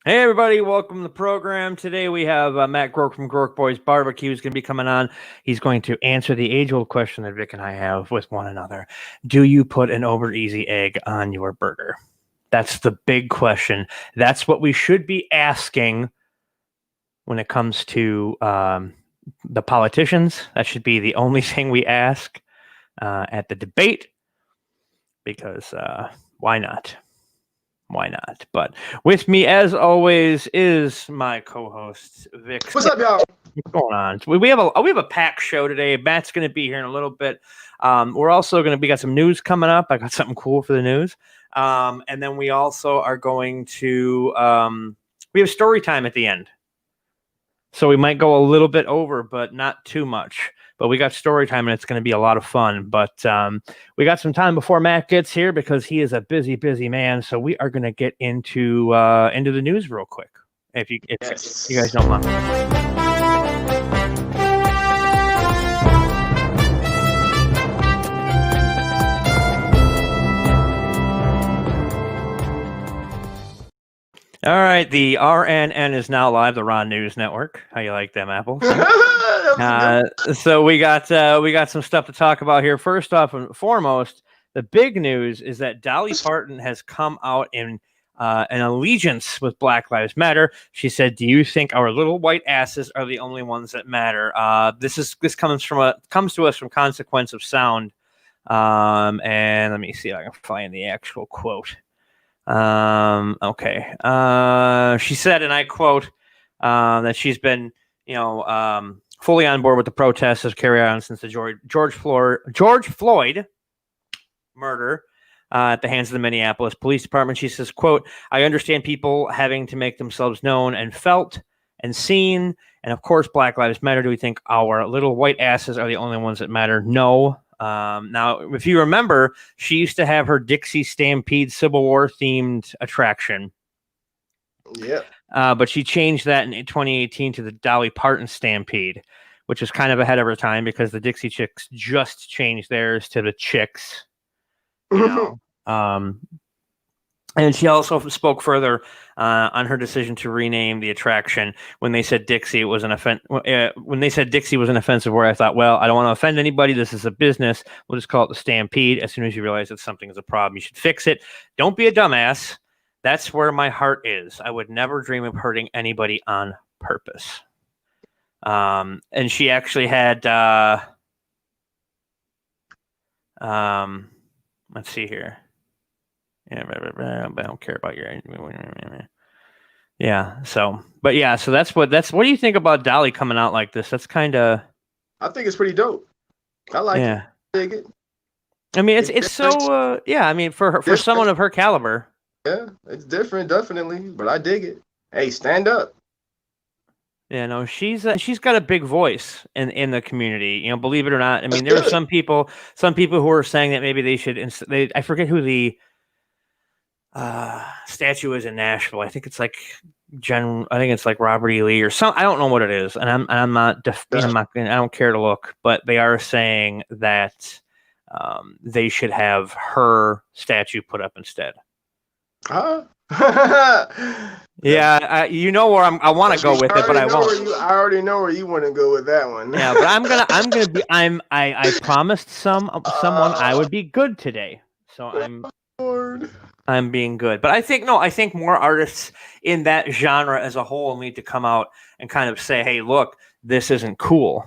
Hey everybody, welcome to the program. Today we have Matt Groark from Groark Boys Barbecue is going to be coming on. He's going to answer the age-old question that Vic and I have with one another. Do you put an over-easy egg on your burger? That's the big question. That's what we should be asking when it comes to the politicians. That should be the only thing we ask at the debate because why not? Why not? But with me, as always, is my co-host Vic. What's up, y'all? What's going on? We have a packed show today. Matt's going to be here in a little bit. We're also going to got some news coming up. I got something cool for the news, and then we also are going to we have story time at the end, so we might go a little bit over, but not too much. But we got story time, and it's going to be a lot of fun. But we got some time before Matt gets here because he is a busy man. So we are going to get into the news real quick. If you guys don't mind. All right, the RNN is now live, the Ron News Network. How you like them apples? So we got some stuff to talk about here. First off and foremost, the big news is that Dolly Parton has come out in an allegiance with Black Lives Matter. She said, "Do you think our little white asses are the only ones that matter?" This comes to us from Consequence of Sound. And let me see if I can find the actual quote. Okay. She said, and I quote, that she's been, fully on board with the protests that carry on since the George Floyd murder at the hands of the Minneapolis Police Department. She says, quote, "I understand people having to make themselves known and felt and seen. And of course, Black Lives Matter. Do we think our little white asses are the only ones that matter? No." Now, if you remember, she used to have her Dixie Stampede Civil War themed attraction. Yeah. But she changed that in 2018 to the Dolly Parton Stampede, which is kind of ahead of her time because the Dixie Chicks just changed theirs to the Chicks. And she also spoke further on her decision to rename the attraction. When they said Dixie was an offensive word, I thought, well, I don't want to offend anybody. This is a business. We'll just call it the Stampede. As soon as you realize that something is a problem, you should fix it. Don't be a dumbass. That's where my heart is. I would never dream of hurting anybody on purpose. And she actually had, let's see here. Yeah, but I don't care about your. Yeah. So that's what do you think about Dolly coming out like this? That's kind of. I think it's pretty dope. I like it. I dig it. I mean, it's so. Yeah. I mean, for someone of her caliber. Yeah, it's different, definitely, but I dig it. Hey, stand up. Yeah, no, she's got a big voice in the community. Believe it or not. I mean, there are some people who are saying that maybe they should. I forget who the statue is in Nashville. I think it's like Robert E. Lee or some. I don't know what it is, and I'm not. I don't care to look, but they are saying that they should have her statue put up instead. Huh? Yeah, where I want to go with it, but I won't. I already know where you want to go with that one. Yeah, but I promised someone I would be good today, so I'm being good. But I think more artists in that genre as a whole need to come out and kind of say, hey, look, this isn't cool.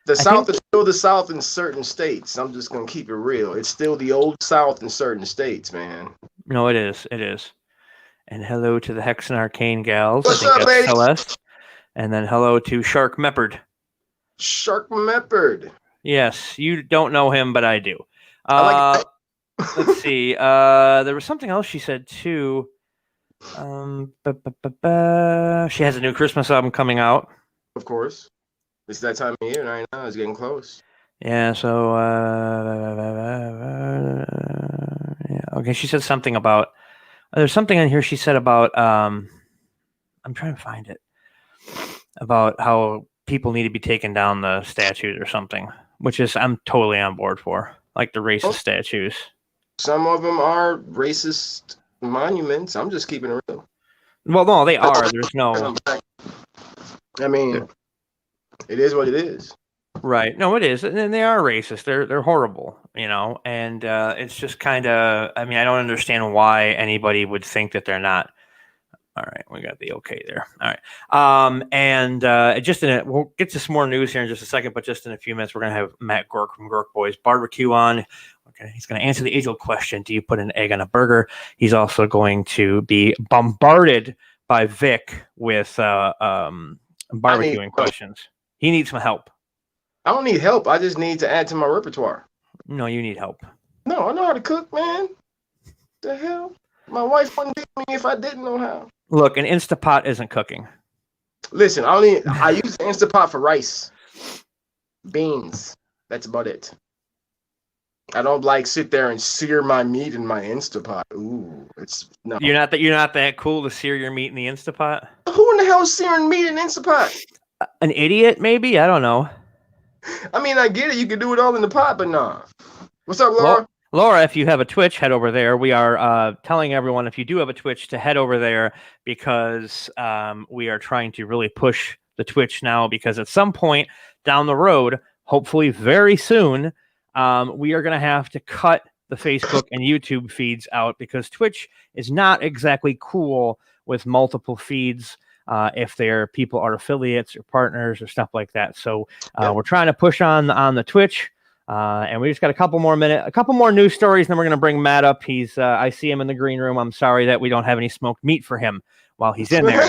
The South is still the South in certain states. I'm just going to keep it real. It's still the old South in certain states, man. No, it is. It is. And hello to the Hex and Arcane gals. What's up, ladies? Celeste. And then hello to Shark Meppard. Shark Meppard. Yes, you don't know him, but I do. Let's see. There was something else she said too. She has a new Christmas album coming out. Of course. It's that time of year right now. It's getting close. Yeah, so yeah. Okay, she said something about there's something in here she said about I'm trying to find it. About how people need to be taking down the statues or something, which is I'm totally on board for. Like the racist statues. Some of them are racist monuments. I'm just keeping it real. Well, no, they are. There's no. I mean, it is what it is. Right. No, it is. And they are racist. They're horrible, you know, and it's just kind of, I mean, I don't understand why anybody would think that they're not. All right, we got the okay there. All right. And just we'll get to some more news here in just a second, but just in a few minutes, we're going to have Matt Groark from Groark Boys Barbecue on. Okay, he's going to answer the age-old question, do you put an egg on a burger? He's also going to be bombarded by Vic with barbecuing questions. He needs some help. I don't need help. I just need to add to my repertoire. No, you need help. No, I know how to cook, man. The hell? My wife wouldn't beat me if I didn't know how. Look, an Instapot isn't cooking. Listen, I use the Instapot for rice, beans. That's about it. I don't sit there and sear my meat in my Instapot. Ooh, it's no. You're not that cool to sear your meat in the Instapot. Who in the hell is searing meat in Instapot? An idiot, maybe? I don't know. I mean, I get it. You can do it all in the pot, but nah. What's up, Laura? Laura, if you have a Twitch, head over there. We are telling everyone, if you do have a Twitch, to head over there because we are trying to really push the Twitch now, because at some point down the road, hopefully very soon, we are going to have to cut the Facebook and YouTube feeds out, because Twitch is not exactly cool with multiple feeds if people are affiliates or partners or stuff like that. So we're trying to push on the Twitch. And we just got a couple more news stories, and then we're going to bring Matt up. I see him in the green room. I'm sorry that we don't have any smoked meat for him while he's in there.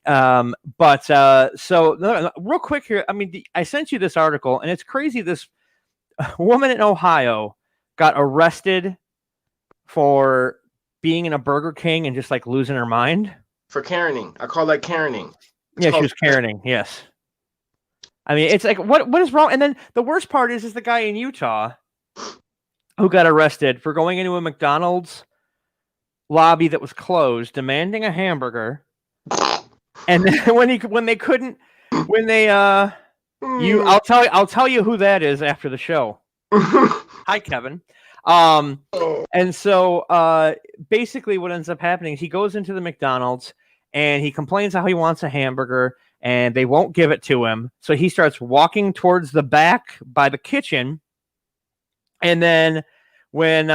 So real quick here, I mean, I sent you this article, and it's crazy. This woman in Ohio got arrested for being in a Burger King and just losing her mind. For Karening. I call that Karening. She was Karening, yes. I mean, it's what is wrong? And then the worst part is the guy in Utah who got arrested for going into a McDonald's lobby that was closed, demanding a hamburger. And then I'll tell you who that is after the show. Hi, Kevin. And so basically what ends up happening is he goes into the McDonald's and he complains how he wants a hamburger, and they won't give it to him. So he starts walking towards the back by the kitchen. And then when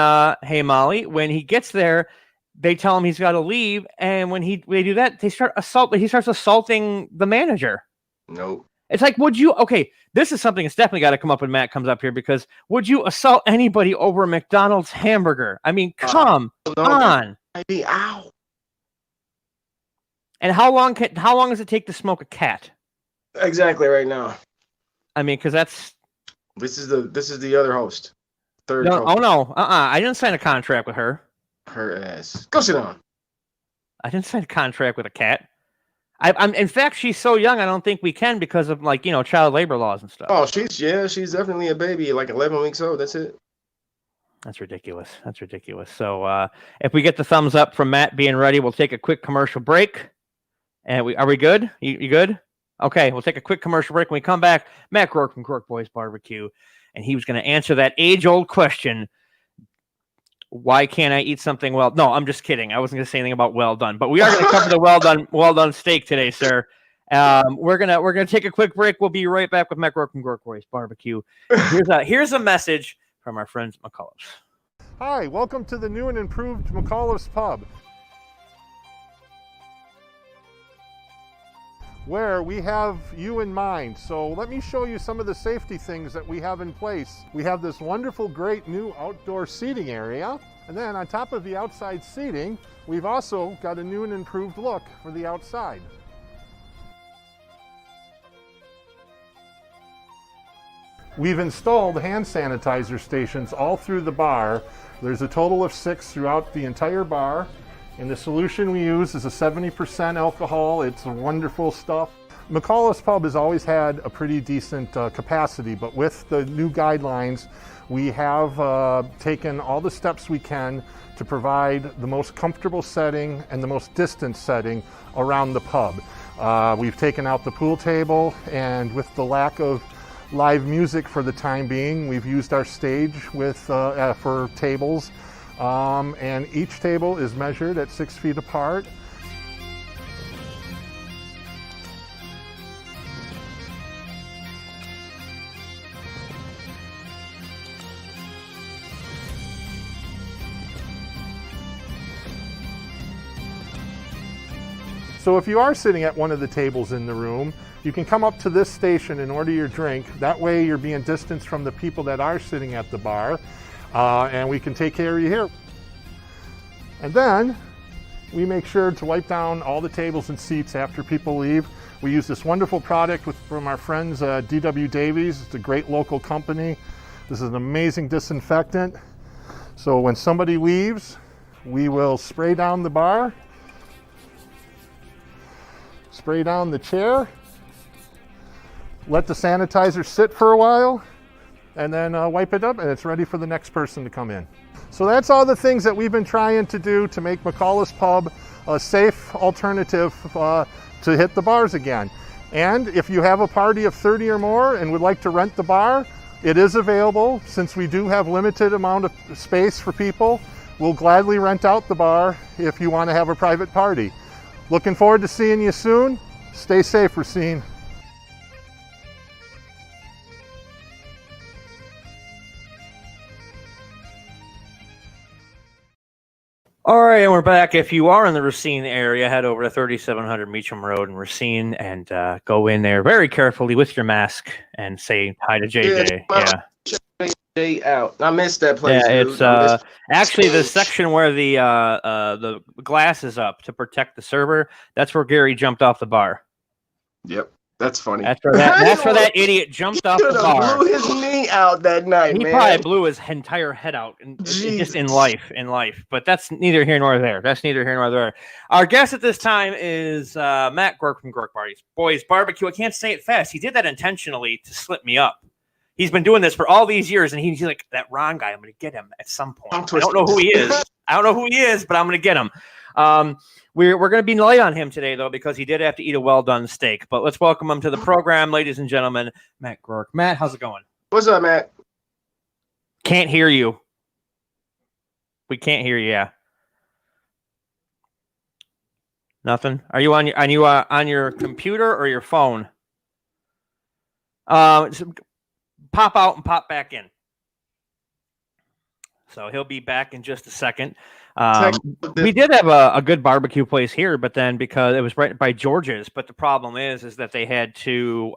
he gets there, they tell him he's got to leave. And when they do that, he starts assaulting the manager. Nope. It's this is something that's definitely got to come up when Matt comes up here, because would you assault anybody over a McDonald's hamburger? I mean, come on. Ow. And how long does it take to smoke a cat? Exactly right now. I mean, because this is the other host. Third host. Oh no. I didn't sign a contract with her. Her ass. Go sit down. I didn't sign a contract with a cat. I'm in fact, she's so young, I don't think we can, because of child labor laws and stuff. Oh, she's definitely a baby, 11 weeks old. That's it. That's ridiculous. So if we get the thumbs up from Matt being ready, we'll take a quick commercial break. And are we good? You good? Okay, we'll take a quick commercial break. When we come back, Matt Groark from Groark Boys Barbecue, and he was going to answer that age-old question: why can't I eat something well? No, I'm just kidding. I wasn't going to say anything about well done, but we are going to cover the well done steak today, sir. We're gonna take a quick break. We'll be right back with Matt Groark from Groark Boys Barbecue. Here's a message from our friends at McCullough's. Hi, welcome to the new and improved McCullough's Pub, where we have you in mind. So let me show you some of the safety things that we have in place. We have this wonderful, great new outdoor seating area. And then on top of the outside seating, we've also got a new and improved look for the outside. We've installed hand sanitizer stations all through the bar. There's a total of 6 throughout the entire bar. And the solution we use is a 70% alcohol. It's wonderful stuff. McCullough's Pub has always had a pretty decent capacity, but with the new guidelines, we have taken all the steps we can to provide the most comfortable setting and the most distant setting around the pub. We've taken out the pool table, and with the lack of live music for the time being, we've used our stage for tables. And each table is measured at 6 feet apart. So if you are sitting at one of the tables in the room, you can come up to this station and order your drink. That way you're being distanced from the people that are sitting at the bar, and we can take care of you here. And then we make sure to wipe down all the tables and seats after people leave. We use this wonderful product from our friends DW Davies. It's a great local company. This is an amazing disinfectant. So when somebody leaves, we will spray down the bar, spray down the chair, let the sanitizer sit for a while, and then wipe it up, and it's ready for the next person to come in. So that's all the things that we've been trying to do to make McCullough's Pub a safe alternative to hit the bars again. And if you have a party of 30 or more and would like to rent the bar, it is available. Since we do have limited amount of space for people, we'll gladly rent out the bar if you want to have a private party. Looking forward to seeing you soon. Stay safe, Racine. All right, and we're back. If you are in the Racine area, head over to 3700 Meacham Road in Racine and go in there very carefully with your mask and say hi to JJ. JJ out. I missed that place. Yeah, dude. it's actually the section where the glass is up to protect the server. That's where Gary jumped off the bar. Yep, that's funny. That's where that idiot jumped off the bar. Blew his knee out that night. He probably blew his entire head out, just in life. But that's neither here nor there. Our guest at this time is Matt Groark from Groark Boys BBQ. I can't say it fast. He did that intentionally to slip me up. He's been doing this for all these years, and he's like, that Ron guy, I'm going to get him at some point. I don't know who he is. But I'm going to get him. We're going to be light on him today, though, because he did have to eat a well-done steak. But let's welcome him to the program, ladies and gentlemen, Matt Groark. Matt, how's it going? What's up, Matt? Can't hear you. We can't hear you. Yeah. Nothing. Are you on your computer or your phone? Pop out and pop back in. So he'll be back in just a second. We did have a good barbecue place here, but then because it was right by George's, but the problem is that they had to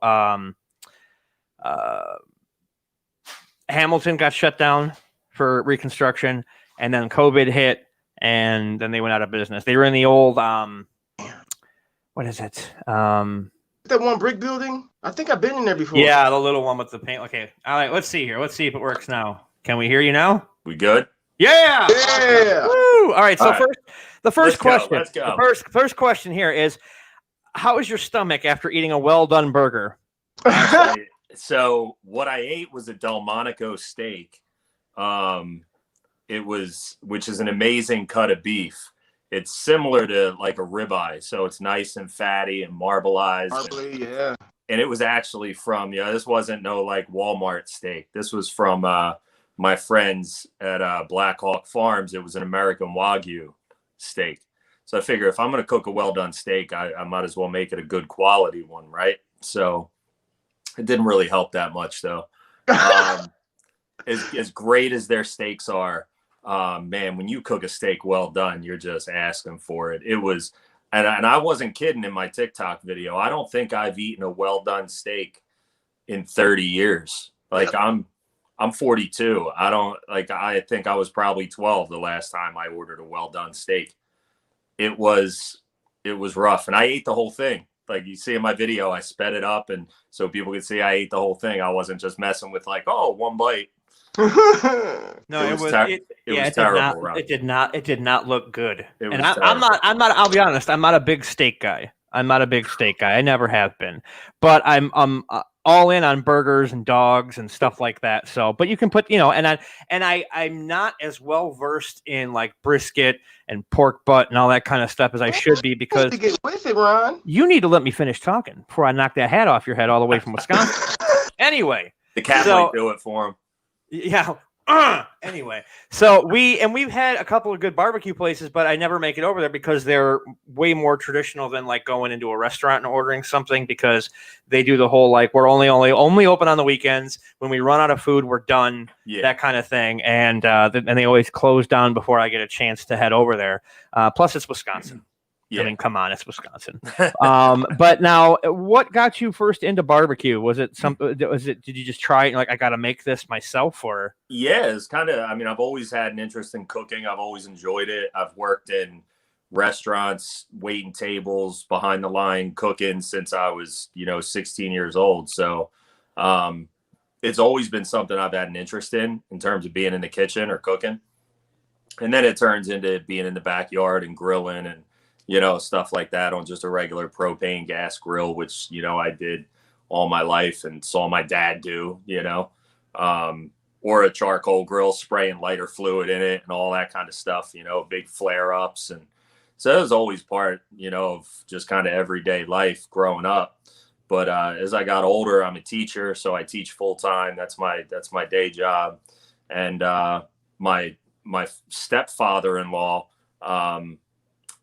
Hamilton got shut down for reconstruction, and then COVID hit, and then they went out of business. They were in the old what is it? That one brick building? I think I've been in there before. Yeah, the little one with the paint. Okay. All right, let's see here. Let's see if it works now. Can we hear you now? We good? Yeah. Yeah. Woo! All right. So All right. First question. Let's go. The first question here is, how is your stomach after eating a well-done burger? Actually, so what I ate was a Delmonico steak. Which is an amazing cut of beef. It's similar to like a ribeye, so it's nice and fatty and marbleized. Yeah. And it was actually from, this wasn't no like Walmart steak. This was from my friends at Black Hawk Farms. It was an American Wagyu steak. So I figure if I'm going to cook a well-done steak, I might as well make it a good quality one, right? So it didn't really help that much, though. As great as their steaks are, man, when you cook a steak well done, you're just asking for it. It was, and I wasn't kidding in my TikTok video. I don't think I've eaten a well-done steak in 30 years. Like I'm 42. I think I was probably 12 the last time I ordered a well-done steak. It was rough, and I ate the whole thing. Like you see in my video, I sped it up, and so people could see I ate the whole thing. I wasn't just messing with like, one bite. No, it was terrible. Rob. It did not look good. And I'm not. I'll be honest. I'm not a big steak guy. I never have been. But I'm all in on burgers and dogs and stuff like that. So, but you can put, I'm not as well versed in like brisket and pork butt and all that kind of stuff as I should be, because to get with it, Ron. You need to let me finish talking before I knock that hat off your head all the way from Wisconsin. Anyway, the cat might do it for him. Yeah, Anyway, so we've had a couple of good barbecue places, but I never make it over there because they're way more traditional than like going into a restaurant and ordering something, because they do the whole like we're only open on the weekends. When we run out of food, we're done. Yeah. That kind of thing, and they always close down before I get a chance to head over there. Plus, it's Wisconsin. Yeah. I mean, come on, it's Wisconsin. But now, what got you first into barbecue? Was it did you just try it like I got to make this myself, or? Yeah, it's kind of, I mean, I've always had an interest in cooking. I've always enjoyed it. I've worked in restaurants, waiting tables, behind the line cooking since I was, 16 years old. So, it's always been something I've had an interest in terms of being in the kitchen or cooking. And then it turns into being in the backyard and grilling and, stuff like that on just a regular propane gas grill, which, I did all my life and saw my dad do, or a charcoal grill, spraying lighter fluid in it and all that kind of stuff, big flare ups. And so it was always part, of just kind of everyday life growing up. But as I got older, I'm a teacher, so I teach full time. That's my day job. And my stepfather-in-law,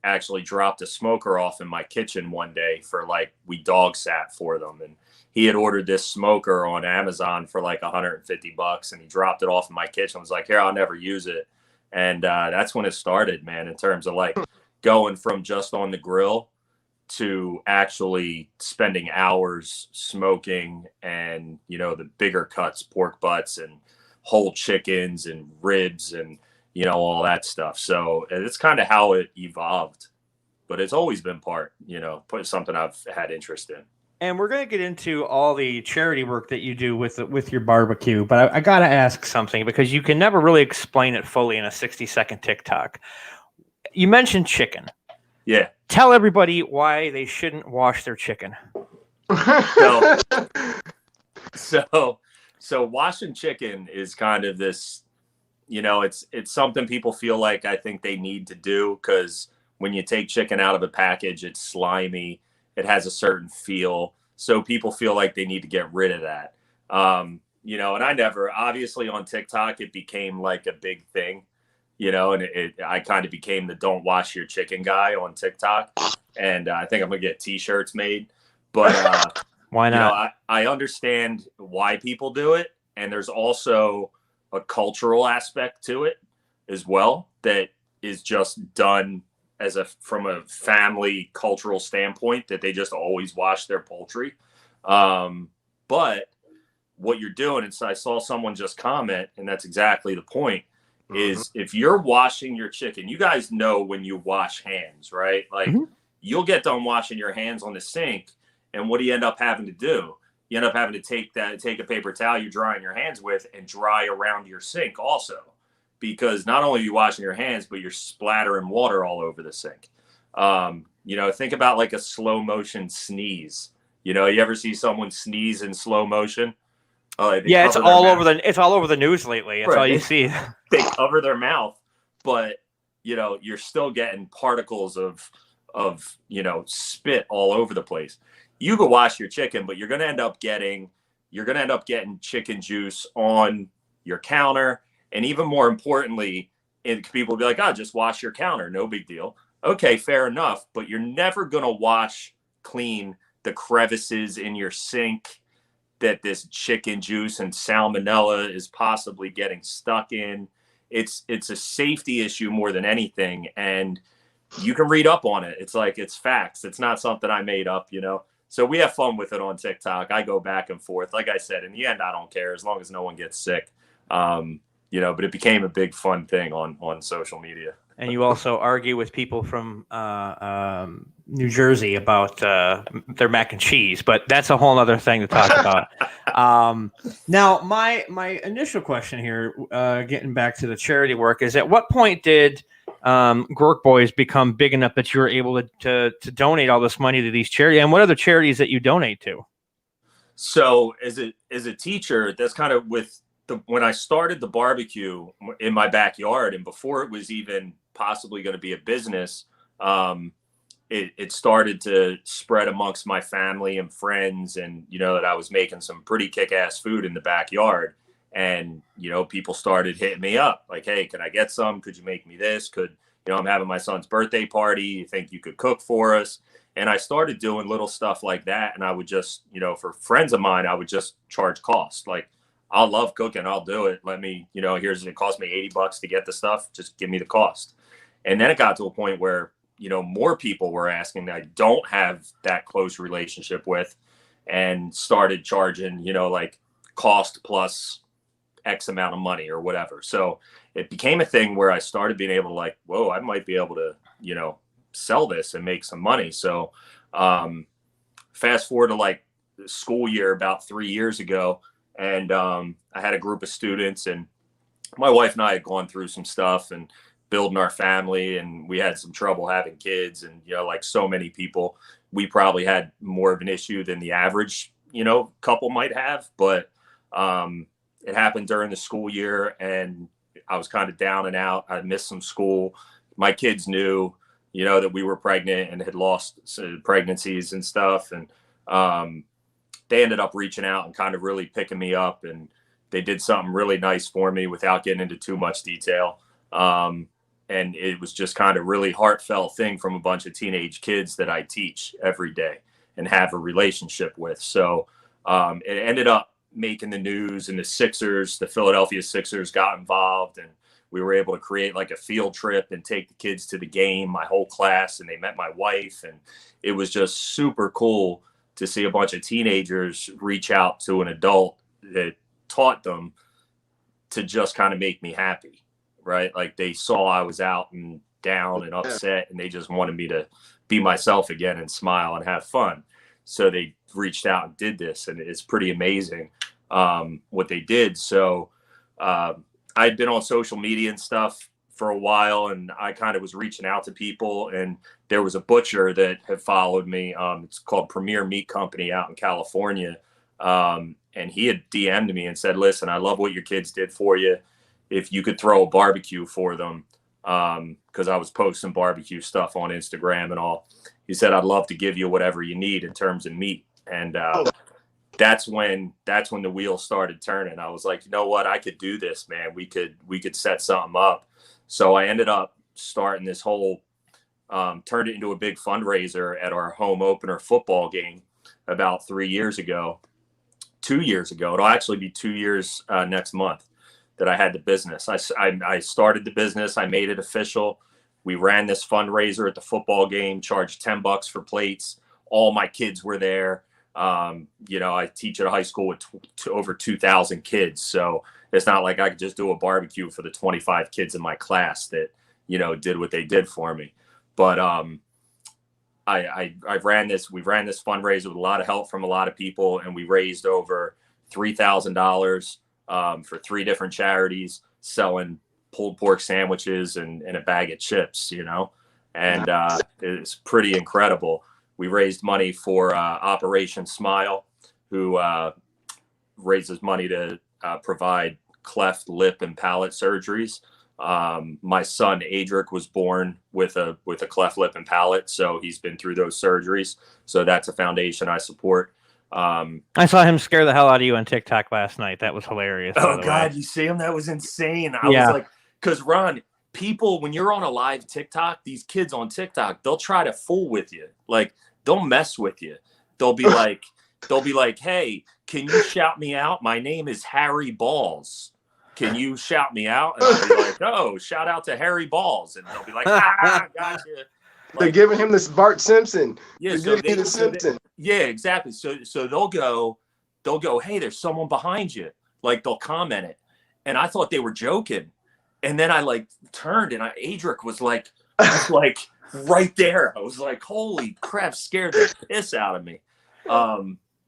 actually dropped a smoker off in my kitchen one day for like, we dog sat for them. And he had ordered this smoker on Amazon for like $150, and he dropped it off in my kitchen. I was like, here, I'll never use it. And that's when it started, man, in terms of like going from just on the grill to actually spending hours smoking and, the bigger cuts, pork butts and whole chickens and ribs and, all that stuff. So it's kind of how it evolved, but it's always been something I've had interest in. And we're going to get into all the charity work that you do with your barbecue, but I got to ask something, because you can never really explain it fully in a 60-second TikTok. You mentioned chicken. Yeah. Tell everybody why they shouldn't wash their chicken. So washing chicken is kind of this, it's something people feel like I think they need to do, because when you take chicken out of a package, it's slimy. It has a certain feel. So people feel like they need to get rid of that. And I never, obviously on TikTok, it became like a big thing, and I kind of became the don't wash your chicken guy on TikTok. And I think I'm going to get t-shirts made, but why not? I understand why people do it. And there's also a cultural aspect to it as well that is just done from a family cultural standpoint, that they just always wash their poultry. But what you're doing, and so I saw someone just comment, and that's exactly the point, is if you're washing your chicken, you guys know when you wash hands, right? Like you'll get done washing your hands on the sink, and what do you end up having to do? You end up having to take a paper towel you're drying your hands with and dry around your sink also, because not only are you washing your hands, but you're splattering water all over the sink. Think about like a slow motion sneeze. You ever see someone sneeze in slow motion? Yeah, it's all over the news lately. That's all you see. They cover their mouth, but you're still getting particles of spit all over the place. You go wash your chicken, but you're going to end up getting chicken juice on your counter. And even more importantly, people will be like, oh, just wash your counter. No big deal. Okay, fair enough. But you're never going to wash clean the crevices in your sink that this chicken juice and salmonella is possibly getting stuck in. It's a safety issue more than anything. And you can read up on it. It's like, it's facts. It's not something I made up, So we have fun with it on TikTok. I go back and forth. Like I said, in the end, I don't care as long as no one gets sick. But it became a big fun thing on social media. And you also argue with people from New Jersey about their mac and cheese, but that's a whole other thing to talk about. Now, my initial question here, getting back to the charity work, is at what point did Groark Boys become big enough that you were able to donate all this money to these charities? And what are the charities that you donate to? So as a teacher, that's kind of when I started the barbecue in my backyard, and before it was even possibly going to be a business, it started to spread amongst my family and friends, and that I was making some pretty kick-ass food in the backyard. And people started hitting me up like, hey, can I get some? Could you make me this? I'm having my son's birthday party. You think you could cook for us? And I started doing little stuff like that. And I would just, for friends of mine, I would just charge cost. Like, I love cooking. I'll do it. Let me, it cost me $80 to get the stuff. Just give me the cost. And then it got to a point where, more people were asking that I don't have that close relationship with, and started charging, like cost plus X amount of money or whatever. So it became a thing where I started being able to like, whoa, I might be able to, sell this and make some money. So fast forward to like the school year about 3 years ago. And I had a group of students, and my wife and I had gone through some stuff and building our family, and we had some trouble having kids. And, like so many people, we probably had more of an issue than the average, couple might have. But it happened during the school year, and I was kind of down and out. I missed some school. My kids knew, that we were pregnant and had lost pregnancies and stuff. And they ended up reaching out and kind of really picking me up, and they did something really nice for me without getting into too much detail. And it was just kind of really heartfelt thing from a bunch of teenage kids that I teach every day and have a relationship with. So it ended up making the news, and the Philadelphia Sixers got involved, and we were able to create like a field trip and take the kids to the game, my whole class, and they met my wife. And it was just super cool to see a bunch of teenagers reach out to an adult that taught them to just kind of make me happy, right? Like they saw I was out and down and upset, and they just wanted me to be myself again and smile and have fun. So they reached out and did this, and it's pretty amazing what they did. So I'd been on social media and stuff for a while, and I kind of was reaching out to people, and there was a butcher that had followed me. It's called Premier Meat Company out in California. And he had DM'd me and said, listen, I love what your kids did for you. If you could throw a barbecue for them, because I was posting barbecue stuff on Instagram and all. He said, I'd love to give you whatever you need in terms of meat. And that's when the wheels started turning. I was like, you know what? I could do this, man. We could set something up. So I ended up starting this whole, turned it into a big fundraiser at our home opener football game about 2 years ago. It'll actually be 2 years next month that I had the business. I started the business. I made it official. We ran this fundraiser at the football game, charged $10 for plates. All my kids were there. I teach at a high school with over 2,000 kids. So it's not like I could just do a barbecue for the 25 kids in my class that, did what they did for me. But we ran this fundraiser with a lot of help from a lot of people, and we raised over $3,000 for 3 different charities, selling pulled pork sandwiches and a bag of chips, and it's pretty incredible. We raised money for Operation Smile, who raises money to provide cleft lip and palate surgeries. My son Adric was born with a cleft lip and palate, so he's been through those surgeries. So that's a foundation I support. I saw him scare the hell out of you on TikTok last night. That was hilarious. Oh God, you see him? That was insane. I was like, because Ron, people, when you're on a live TikTok, these kids on TikTok, they'll try to fool with you. Like they'll mess with you. They'll be like, hey, can you shout me out? My name is Harry Balls. Can you shout me out? And I'll be like, oh, shout out to Harry Balls. And they'll be like, gotcha. They're giving him this Bart Simpson. Yeah, yeah, exactly. So they'll go, hey, there's someone behind you. Like they'll comment it. And I thought they were joking. And then I turned, and Adric was like right there. I was like, holy crap, scared the piss out of me.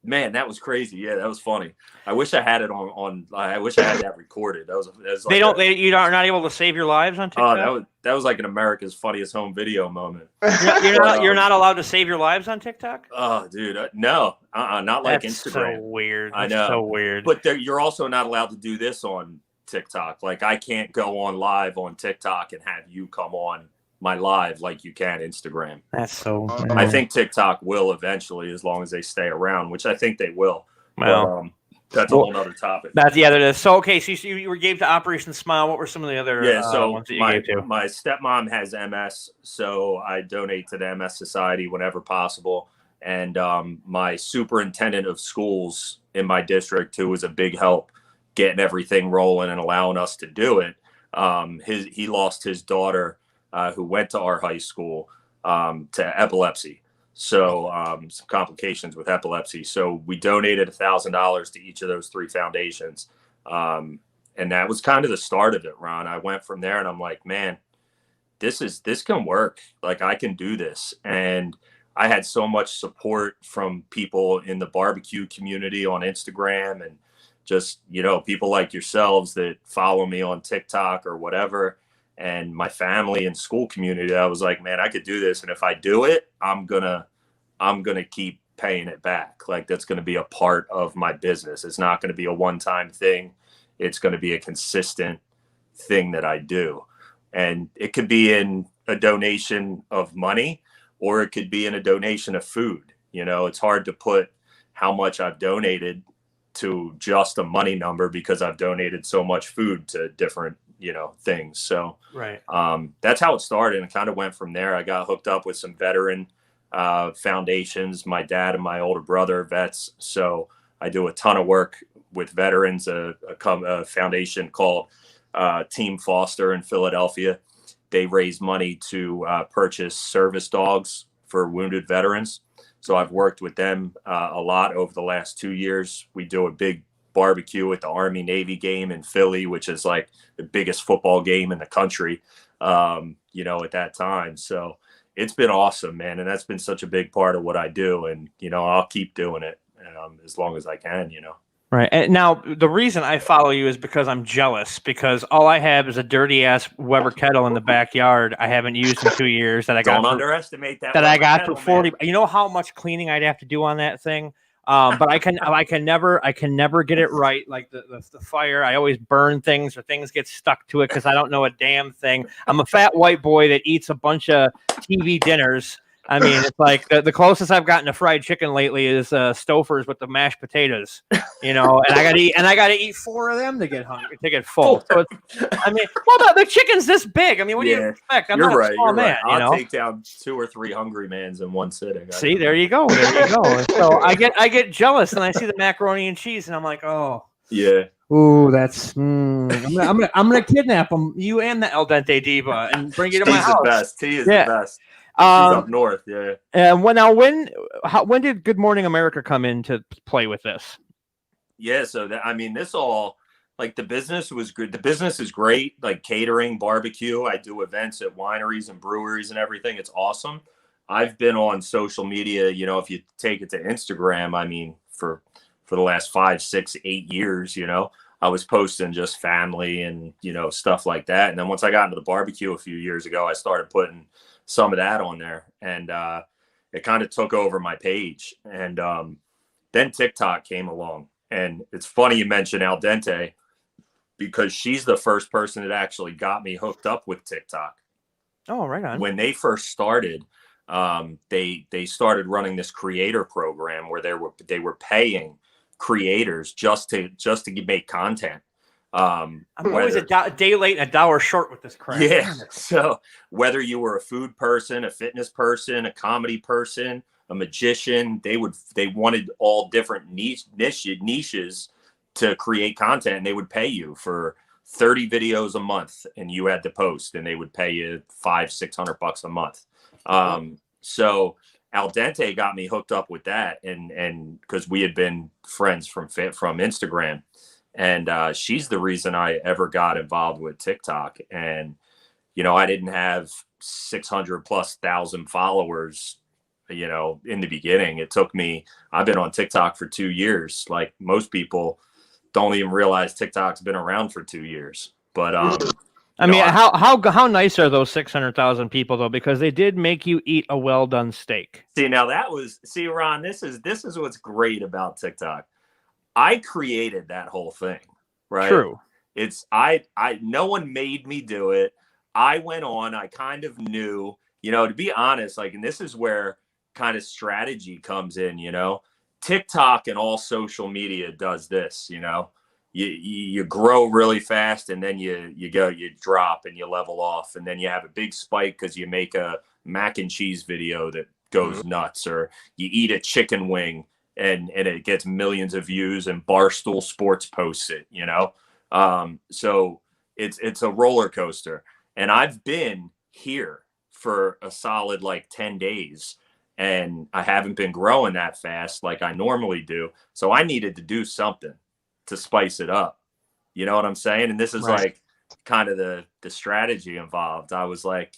Man, that was crazy. Yeah, that was funny. I wish I had it on I wish I had that recorded. That was like you are not able to save your lives on TikTok? Oh, that was like an America's Funniest Home Video moment. You're not allowed to save your lives on TikTok? Oh, dude, no. Not like Instagram. So weird. I know. So weird. But you're also not allowed to do this on TikTok. Like I can't go on live on TikTok and have you come on my live like you can Instagram. That's so I think TikTok will eventually, as long as they stay around, which I think they will. Well, That's a whole nother topic. That's the other. So okay, so you were gave to Operation Smile. What were some of the other ones that you gave to? My stepmom has MS, so I donate to the MS Society whenever possible. And my superintendent of schools in my district, who was a big help getting everything rolling and allowing us to do it, he lost his daughter who went to our high school to epilepsy. So some complications with epilepsy. So we donated $1,000 to each of those 3 foundations. And that was kind of the start of it, Ron. I went from there and I'm like, man, this can work. Like, I can do this. And I had so much support from people in the barbecue community on Instagram, and just, people like yourselves that follow me on TikTok or whatever. And my family and school community, I was like, man, I could do this. And if I do it, I'm gonna keep paying it back. Like, that's going to be a part of my business. It's not going to be a one-time thing. It's going to be a consistent thing that I do. And it could be in a donation of money, or it could be in a donation of food. It's hard to put how much I've donated to just a money number, because I've donated so much food to different things. So right. That's how it started, and kind of went from there. I got hooked up with some veteran foundations. My dad and my older brother are vets, so I do a ton of work with veterans. A foundation called Team Foster in Philadelphia. They raise money to purchase service dogs for wounded veterans. So I've worked with them a lot over the last 2 years. We do a big barbecue at the Army-Navy game in Philly, which is like the biggest football game in the country, at that time. So it's been awesome, man. And that's been such a big part of what I do. And, I'll keep doing it as long as I can, Right. And now the reason I follow you is because I'm jealous, because all I have is a dirty ass Weber kettle in the backyard I haven't used in 2 years that I got. Don't underestimate that. That I got for 40. Man. You know how much cleaning I'd have to do on that thing? But I can never get it right. Like the fire, I always burn things, or things get stuck to it because I don't know a damn thing. I'm a fat white boy that eats a bunch of TV dinners. I mean, it's like the closest I've gotten to fried chicken lately is Stouffer's with the mashed potatoes, and I gotta eat 4 of them to get hungry, to get full. So the chicken's this big. I mean, what do you expect? I'm not a small man. Right. I'll take down 2 or 3 hungry mans in one sitting. See, there you go. So I get jealous, and I see the macaroni and cheese, and I'm like, oh yeah. Ooh, that's. I'm gonna kidnap him, you and the El Dente Diva, and bring you to my house. He is the best. He's up north, yeah. And when did Good Morning America come in to play with this? Yeah, so this all, like, the business was good. The business is great, like catering, barbecue. I do events at wineries and breweries and everything. It's awesome. I've been on social media, if you take it to Instagram, for the last 5, 6, 8 years, I was posting just family and, stuff like that. And then once I got into the barbecue a few years ago, I started putting some of that on there, and it kind of took over my page. And then TikTok came along, and it's funny you mentioned Al Dente, because she's the first person that actually got me hooked up with TikTok. Oh, right on. When they first started, they started running this creator program where they were paying creators just to make content. I'm always a day late and $1 short with this crap. Yeah. So whether you were a food person, a fitness person, a comedy person, a magician, they wanted all different niches to create content, and they would pay you for 30 videos a month, and you had to post, and they would pay you $500-$600 a month. So Al Dente got me hooked up with that, and because we had been friends from Instagram. And she's the reason I ever got involved with TikTok. And, I didn't have 600,000+ followers, in the beginning. It took me, I've been on TikTok for 2 years. Like, most people don't even realize TikTok's been around for 2 years. But how nice are those 600,000 people though? Because they did make you eat a well done steak. Ron, this is what's great about TikTok. I created that whole thing, right? True. No one made me do it. I went on, I kind of knew, to be honest, like, and this is where kind of strategy comes in, TikTok and all social media does this, you know, you grow really fast and then you drop and you level off, and then you have a big spike because you make a mac and cheese video that goes nuts, or you eat a chicken wing and it gets millions of views and Barstool Sports posts it, you know. So it's a roller coaster, and I've been here for a solid like 10 days and I haven't been growing that fast like I normally do. So I needed to do something to spice it up. You know what I'm saying? And this is like kind of the strategy involved. I was like,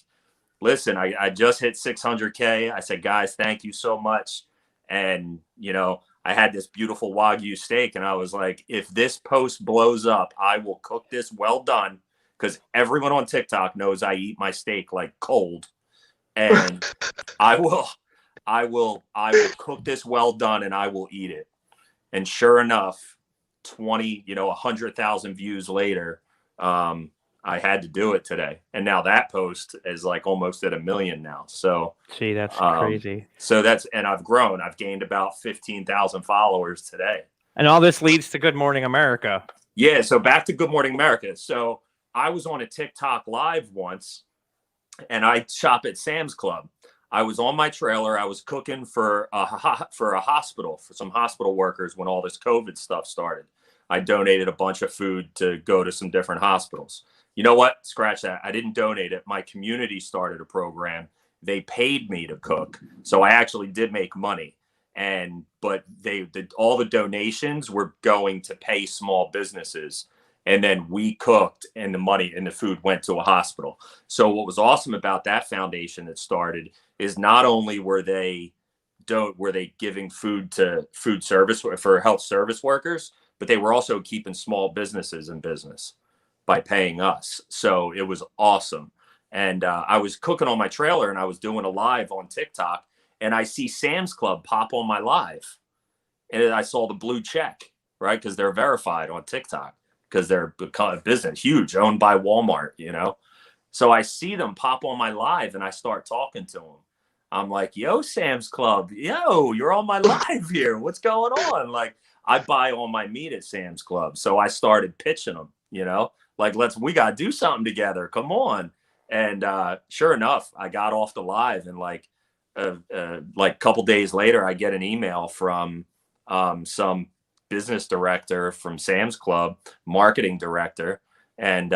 listen, I just hit 600K. I said, guys, thank you so much. And, you know, I had this beautiful Wagyu steak and I was like, if this post blows up, I will cook this well done, because everyone on TikTok knows I eat my steak like cold. And I will cook this well done and I will eat it. And sure enough, 100,000 views later, I had to do it today. And now that post is like almost at 1 million now. So see, that's crazy. So and I've grown. I've gained about 15,000 followers today. And all this leads to Good Morning America. Yeah. So back to Good Morning America. So I was on a TikTok live once, and I shop at Sam's Club. I was on my trailer. I was cooking for a hospital, for some hospital workers when all this COVID stuff started. I donated a bunch of food to go to some different hospitals. You know what? Scratch that. I didn't donate it. My community started a program. They paid me to cook. So I actually did make money. But all the donations were going to pay small businesses. And then we cooked, and the money and the food went to a hospital. So what was awesome about that foundation that started is not only were they giving food to food service for health service workers, but they were also keeping small businesses in business by paying us. So it was awesome. And I was cooking on my trailer and I was doing a live on TikTok, and I see Sam's Club pop on my live. And I saw the blue check, right? Because they're verified on TikTok, because they're a business, huge, owned by Walmart, you know? So I see them pop on my live and I start talking to them. I'm like, yo, Sam's Club, yo, you're on my live here. What's going on? Like, I buy all my meat at Sam's Club. So I started pitching them, you know, like, we got to do something together. Come on. And sure enough, I got off the live, and like a couple days later, I get an email from some business director from Sam's Club, marketing director. And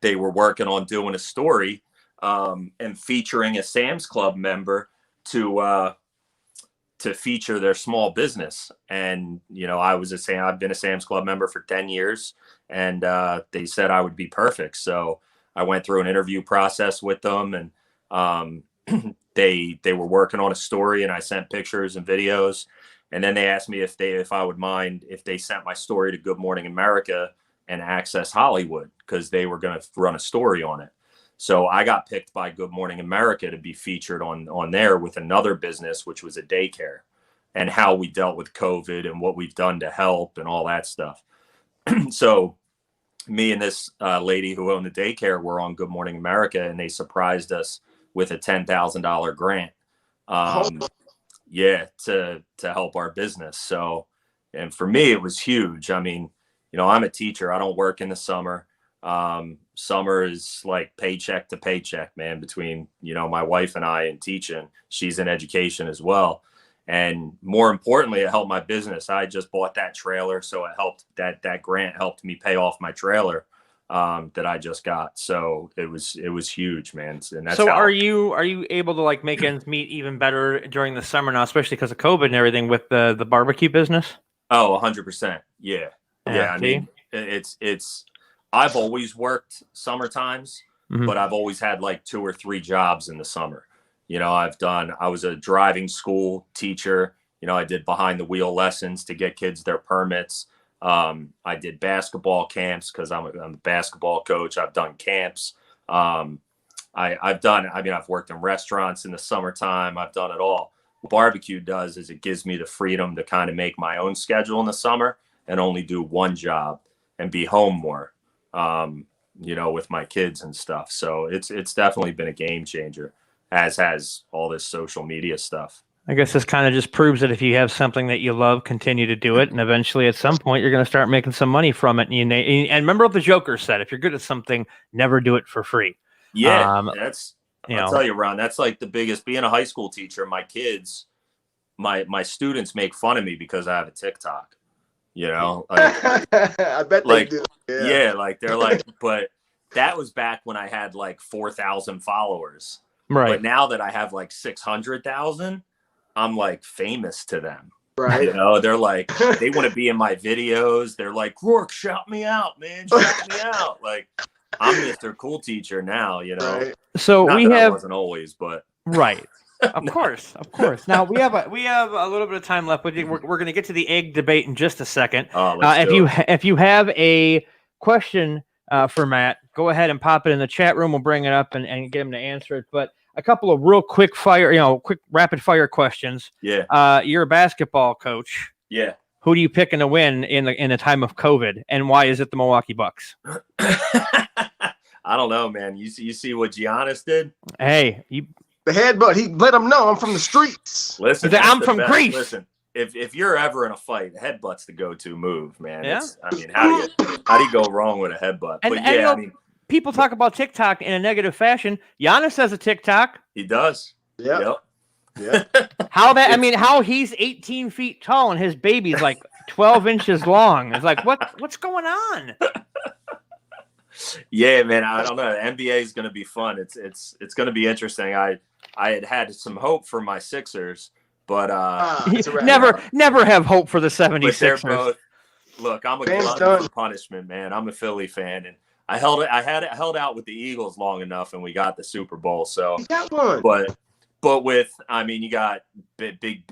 they were working on doing a story and featuring a Sam's Club member to feature their small business. And, you know, I've been a Sam's Club member for 10 years, and they said I would be perfect. So I went through an interview process with them, and they were working on a story, and I sent pictures and videos. And then they asked me if I would mind if they sent my story to Good Morning America and Access Hollywood, because they were going to run a story on it. So I got picked by Good Morning America to be featured on there with another business, which was a daycare, and how we dealt with COVID and what we've done to help and all that stuff. So me and this lady who owned the daycare were on Good Morning America, and they surprised us with a $10,000 grant. Yeah, to help our business. So, and for me, it was huge. I mean, you know, I'm a teacher. I don't work in the summer. Summer is like paycheck to paycheck, man, between, you know, my wife and I and teaching. She's in education as well. And more importantly, it helped my business. I just bought that trailer. So it helped, that grant helped me pay off my trailer that I just got. So it was huge, man. And that's so are you able to like make ends meet even better during the summer now, especially because of COVID and everything, with the barbecue business? Oh, 100%. Yeah. Yeah. I mean, I've always worked summer times, but I've always had like 2 or 3 jobs in the summer. You know, I was a driving school teacher. You know, I did behind the wheel lessons to get kids their permits. I did basketball camps because I'm a basketball coach. I've done camps. I've worked in restaurants in the summertime. I've done it all. What barbecue does is it gives me the freedom to kind of make my own schedule in the summer and only do one job and be home more, you know, with my kids and stuff. So it's definitely been a game changer, as has all this social media stuff. I guess this kind of just proves that if you have something that you love, continue to do it, and eventually, at some point, you're going to start making some money from it. And remember what the Joker said: if you're good at something, never do it for free. Yeah, I'll tell you, Ron, that's like the biggest. Being a high school teacher, my kids, my students make fun of me because I have a TikTok. You know, like, I bet they do. Yeah, like they're like, but that was back when I had like 4,000 followers. Right. But now that I have like 600,000, I'm like famous to them. Right. You know, they're like, they want to be in my videos. They're like, Groark, shout me out, man. Shout me out. Like, I'm Mr. Cool Teacher now, you know. Right. So Not we that I have wasn't always, but right. Of course. Now we have a little bit of time left. We're going to get to the egg debate in just a second. If you have a question for Matt, go ahead and pop it in the chat room. We'll bring it up and get him to answer it. But a couple of real quick rapid fire questions. Yeah. You're a basketball coach. Yeah. Who do you pick in a win in the time of COVID, and why is it the Milwaukee Bucks? I don't know, man. You see what Giannis did? Hey, the headbutt. He let him know I'm from the streets. Listen, I'm from Greece. Listen, if you're ever in a fight, headbutt's the go-to move, man. Yeah. I mean, how do you go wrong with a headbutt? And, but yeah, I mean, people talk about TikTok in a negative fashion. Giannis has a TikTok. he does. Yeah. Yeah. How he's 18 feet tall and his baby's like 12 inches long. It's like, what's going on? Yeah, man. I don't know. The NBA is going to be fun. It's going to be interesting. I had some hope for my Sixers, but never have hope for the 76ers. But they're both. Look, I'm a glutton for punishment, man. I'm a Philly fan, and I held out with the Eagles long enough, and we got the Super Bowl. So, but with, I mean, you got big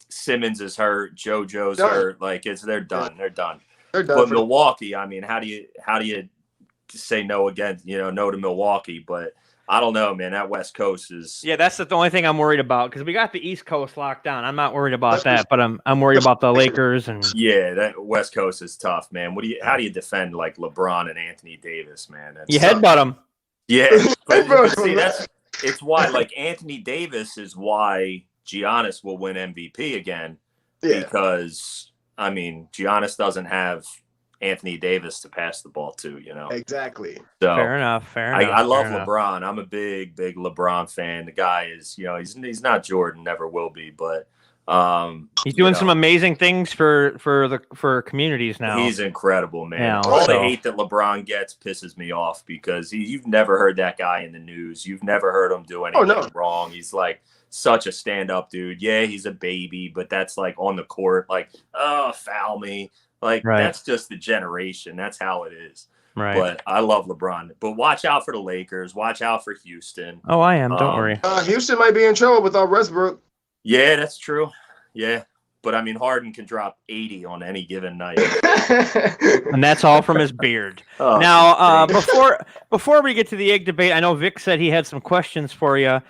Simmons is hurt, JoJo's hurt. Like they're done. They're done. But Milwaukee, I mean, how do you say no again? You know, no to Milwaukee, but I don't know, man. That West Coast is that's the only thing I'm worried about, because we got the East Coast locked down. I'm not worried about that, but I'm worried about the Lakers and that West Coast is tough, man. How do you defend like LeBron and Anthony Davis, man? You headbutt them. Yeah, but see, it's why like Anthony Davis is why Giannis will win MVP again, because I mean Giannis doesn't have Anthony Davis to pass the ball to, you know. Exactly. So fair enough. I love LeBron. I'm a big LeBron fan. The guy is, you know, he's not Jordan, never will be, but he's doing some amazing things for communities now. He's incredible, man. Yeah, all the hate that LeBron gets pisses me off, because you've never heard that guy in the news. You've never heard him do anything wrong. He's like such a stand-up dude. Yeah, he's a baby, but that's like on the court, like, oh, foul me. Like, that's just the generation. That's how it is. Right. But I love LeBron. But watch out for the Lakers. Watch out for Houston. Oh, I am. Don't worry. Houston might be in trouble without Westbrook. Yeah, that's true. Yeah. But, I mean, Harden can drop 80 on any given night. And that's all from his beard. Now, before we get to the egg debate, I know Vic said he had some questions for you,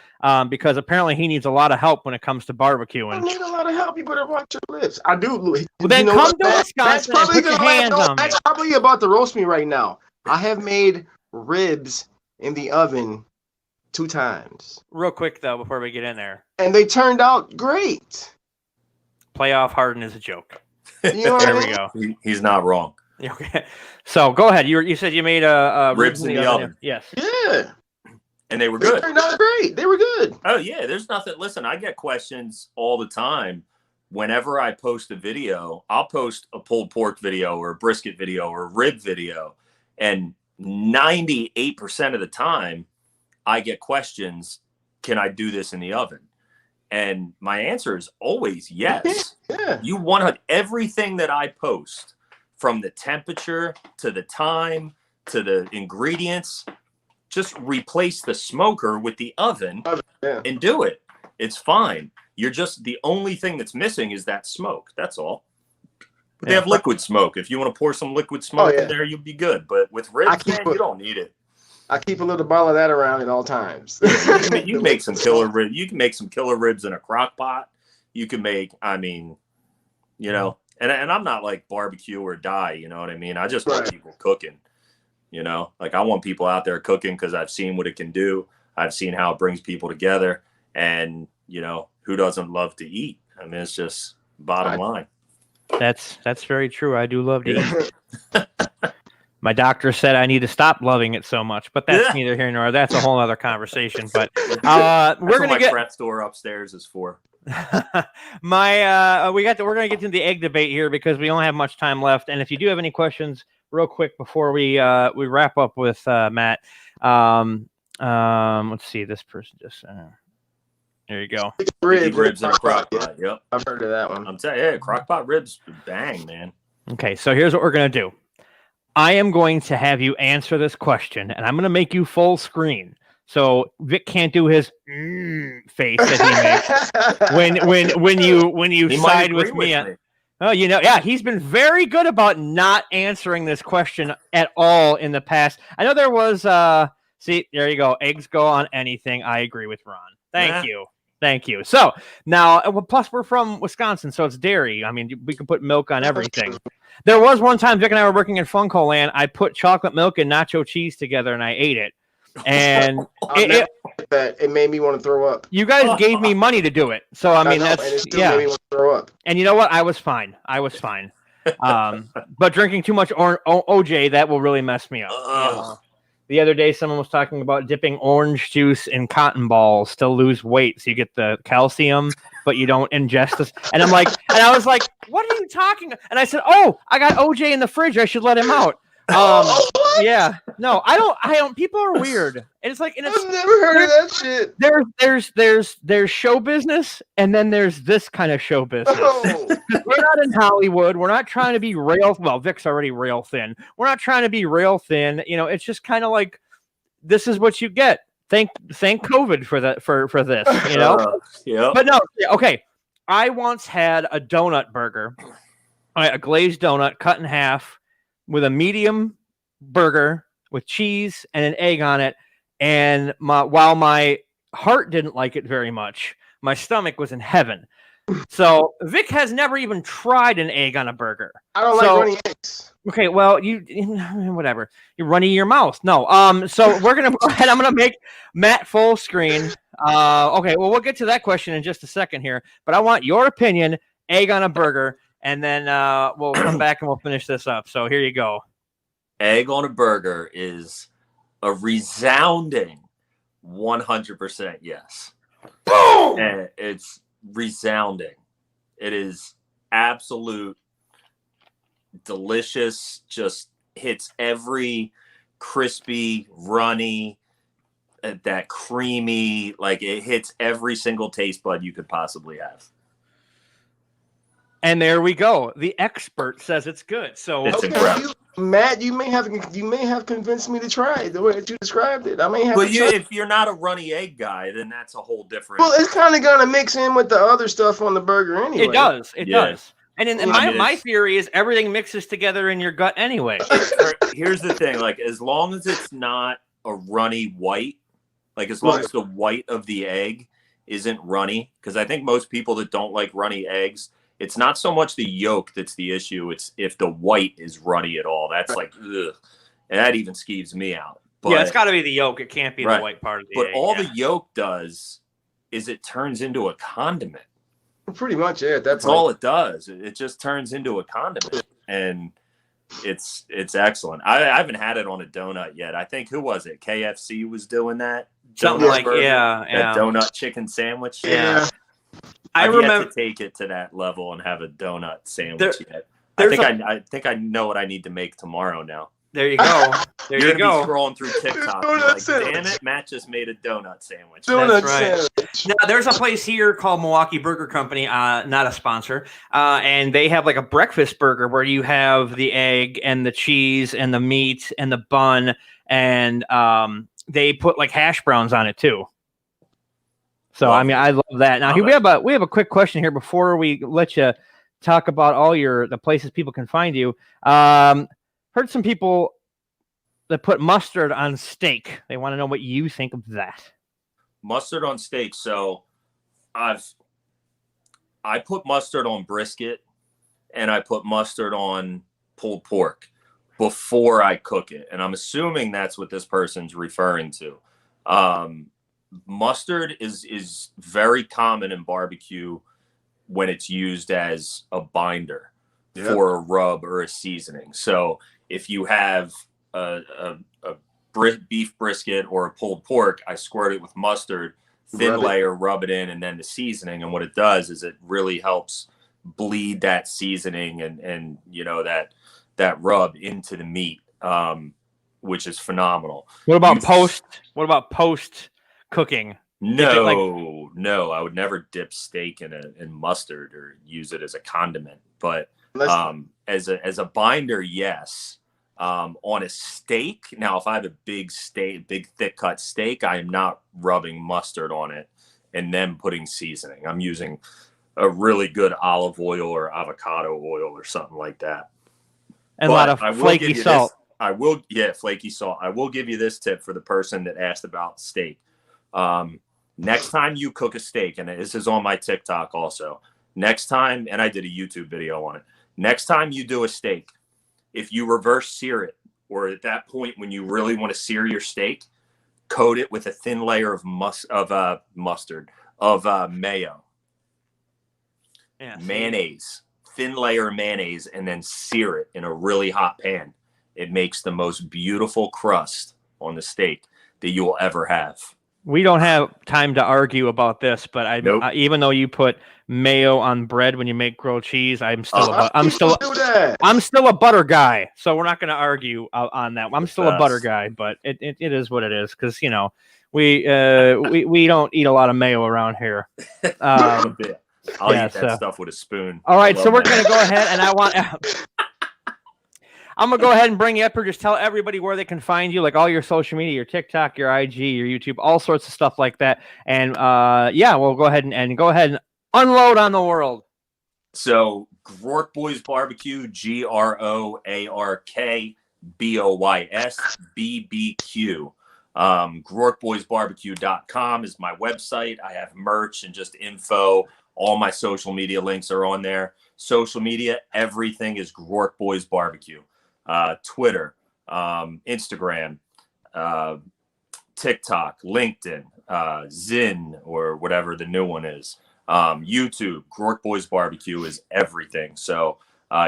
because apparently he needs a lot of help when it comes to barbecuing. I need a lot of help. You better watch your lips. I do. Well, then come to Wisconsin and put your hands on me. That's probably about to roast me right now. I have made ribs in the oven 2 times. Real quick, though, before we get in there. And they turned out great. Playoff Harden is a joke. You know there we go. He's not wrong. Okay. So go ahead. You said you made ribs in the oven. Yes. Yeah. And they were good. They turned out great. They were good. Oh, yeah. There's nothing. Listen, I get questions all the time. Whenever I post a video, I'll post a pulled pork video or a brisket video or a rib video. And 98% of the time, I get questions, can I do this in the oven? And my answer is always yes. Yeah. You want everything that I post, from the temperature to the time to the ingredients, just replace the smoker with the oven and do it. It's fine. You're just, the only thing that's missing is that smoke. That's all. But they have liquid smoke. If you want to pour some liquid smoke in there, you'll be good. But with ribs, man, you don't need it. I keep a little bottle of that around at all times. You can make some killer ribs. You can make some killer ribs in a crock pot. You can make, I mean, you know, and I'm not like barbecue or die, you know what I mean? I just want people cooking, you know, like I want people out there cooking because I've seen what it can do. I've seen how it brings people together. And, who doesn't love to eat? I mean, it's just bottom line. That's very true. I do love to eat. My doctor said I need to stop loving it so much, but that's neither here nor there. That's a whole other conversation. But we're gonna get prep store upstairs is for. we're gonna get to the egg debate here because we don't have much time left. And if you do have any questions, real quick before we wrap up with Matt, let's see. This person just there you go. Ribs in a crock pot. Yep, I've heard of that one. I'm telling you, crock pot ribs, bang, man. Okay, so here's what we're gonna do. I am going to have you answer this question, and I'm going to make you full screen, so Vic can't do his face that he makes when you side with me. Oh, he's been very good about not answering this question at all in the past. I know there was. See, there you go. Eggs go on anything. I agree with Ron. Thank you. So now, plus we're from Wisconsin, so it's dairy. I mean, we can put milk on everything. There was one time Vic and I were working in Funko Land. I put chocolate milk and nacho cheese together, and I ate it. And it made me want to throw up. You guys gave me money to do it, so I mean and it still made me want to throw up. And you know what? I was fine. But drinking too much OJ, that will really mess me up. The other day, someone was talking about dipping orange juice in cotton balls to lose weight, so you get the calcium, but you don't ingest this. And I was like, "What are you talking?" And I said, "Oh, I got OJ in the fridge. I should let him out." Yeah, no, I don't. People are weird, and it's like, I've never heard of that shit. There's show business, and then there's this kind of show business. We're not in Hollywood. We're not trying to be rail. Well, Vic's already rail thin. We're not trying to be rail thin. It's just kind of like this is what you get. Thank COVID for that for this. Yeah. But no, okay. I once had a donut burger, a glazed donut cut in half, with a medium burger with cheese and an egg on it. And while my heart didn't like it very much, my stomach was in heaven. So Vic has never even tried an egg on a burger. I don't like runny eggs. Okay, well, whatever. You're running your mouth. No. So we're gonna go ahead. I'm gonna make Matt full screen. Okay, well, we'll get to that question in just a second here. But I want your opinion, egg on a burger. And then we'll come back and we'll finish this up. So here you go. Egg on a burger is a resounding 100% yes. Boom! And it's resounding. It is absolute delicious. Just hits every crispy, runny, that creamy. Like it hits every single taste bud you could possibly have. And there we go. The expert says it's good. So it's incredible. Matt, you may have convinced me to try it the way that you described it. I may have. But if you're not a runny egg guy, then that's a whole different. Well, it's kind of gonna mix in with the other stuff on the burger anyway. It does. It does. And my theory is everything mixes together in your gut anyway. Here's the thing: like, as long as it's not a runny white, like as long as the white of the egg isn't runny, because I think most people that don't like runny eggs. It's not so much the yolk that's the issue. It's if the white is runny at all. That's like, ugh. And that even skeeves me out. But, yeah, it's got to be the yolk. It can't be the white part of the egg. But all the yolk does is it turns into a condiment. Pretty much, yeah. That's all it does. It just turns into a condiment. And it's excellent. I haven't had it on a donut yet. I think, who was it? KFC was doing that. Something like, burger, yeah. That donut chicken sandwich. Yeah. I remember to take it to that level and have a donut sandwich yet. I think I know what I need to make tomorrow now. There you go. You're gonna be scrolling through TikTok. Like, damn it, Matt just made a donut sandwich. That's right. Sandwich. Now there's a place here called Milwaukee Burger Company, not a sponsor, and they have like a breakfast burger where you have the egg and the cheese and the meat and the bun, and they put like hash browns on it too. So I mean, I love that. Now we have a quick question here before we let you talk about all the places people can find you. Heard some people that put mustard on steak. They want to know what you think of that. Mustard on steak. So I put mustard on brisket and I put mustard on pulled pork before I cook it. And I'm assuming that's what this person's referring to. mustard is very common in barbecue when it's used as a binder for a rub or a seasoning. So if you have a beef brisket or a pulled pork, I squirt it with mustard, thin layer, rub it in, and then the seasoning. And what it does is it really helps bleed that seasoning and you know, that rub into the meat, which is phenomenal. What about post cooking? No, I would never dip steak in mustard or use it as a condiment. But as a binder, yes. On a steak, now if I have a big thick cut steak, I am not rubbing mustard on it and then putting seasoning. I'm using a really good olive oil or avocado oil or something like that. And a lot of flaky salt. Flaky salt. I will give you this tip for the person that asked about steak. Next time you cook a steak, and this is on my TikTok also, next time, and I did a YouTube video on it, next time you do a steak, if you reverse sear it, or at that point when you really want to sear your steak, coat it with a thin layer of mayo. Yeah, mayonnaise, thin layer of mayonnaise, and then sear it in a really hot pan. It makes the most beautiful crust on the steak that you will ever have. We don't have time to argue about this, but even though you put mayo on bread when you make grilled cheese, I'm still a butter guy. So we're not going to argue on that. I'm still a butter guy, but it is what it is, because you know we don't eat a lot of mayo around here. I'll eat that stuff with a spoon. All right, so we're going to go ahead, and I'm going to go ahead and bring you up here. Just tell everybody where they can find you, like all your social media, your TikTok, your IG, your YouTube, all sorts of stuff like that. And we'll go ahead and unload on the world. So Groark Boys Barbecue, GROARK BOYS BBQ. GroarkBoysBarbecue.com is my website. I have merch and just info. All my social media links are on there. Social media, everything is Groark Boys Barbecue. Twitter, Instagram, TikTok, LinkedIn, Zin, or whatever the new one is. YouTube, Groark Boys Barbecue is everything. So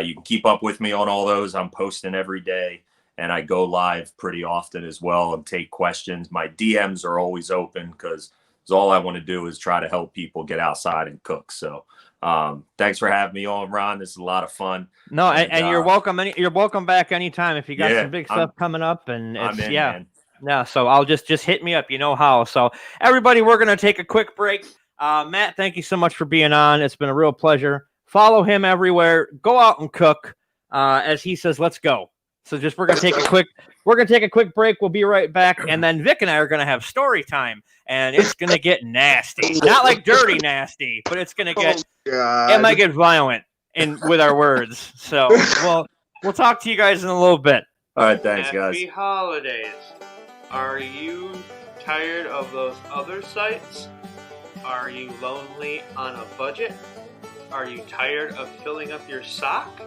you can keep up with me on all those. I'm posting every day, and I go live pretty often as well and take questions. My DMs are always open, because all I want to do is try to help people get outside and cook. So thanks for having me on, Ron. This is a lot of fun. No, and you're welcome. You're welcome back anytime if you got some big stuff coming up. And it's, man. Yeah. So I'll just hit me up. You know how. So everybody, we're gonna take a quick break. Matt, thank you so much for being on. It's been a real pleasure. Follow him everywhere. Go out and cook. As he says, let's go. So we're gonna take a quick break. We'll be right back, and then Vic and I are gonna have story time, and it's gonna get nasty. Not like dirty nasty, but it's gonna get it might get violent with our words. So we'll talk to you guys in a little bit. All right, thanks, guys. Happy holidays. Are you tired of those other sites? Are you lonely on a budget? Are you tired of filling up your sock?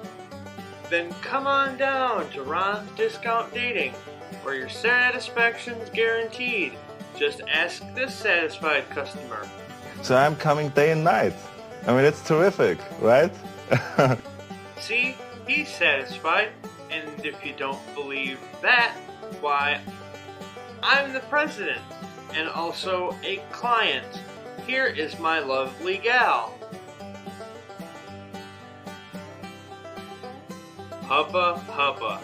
Then come on down to Ron's Discount Dating, where your satisfaction's guaranteed. Just ask this satisfied customer. So I'm coming day and night. I mean, it's terrific, right? See, he's satisfied, and if you don't believe that, why, I'm the president, and also a client. Here is my lovely gal. Hubba hubba.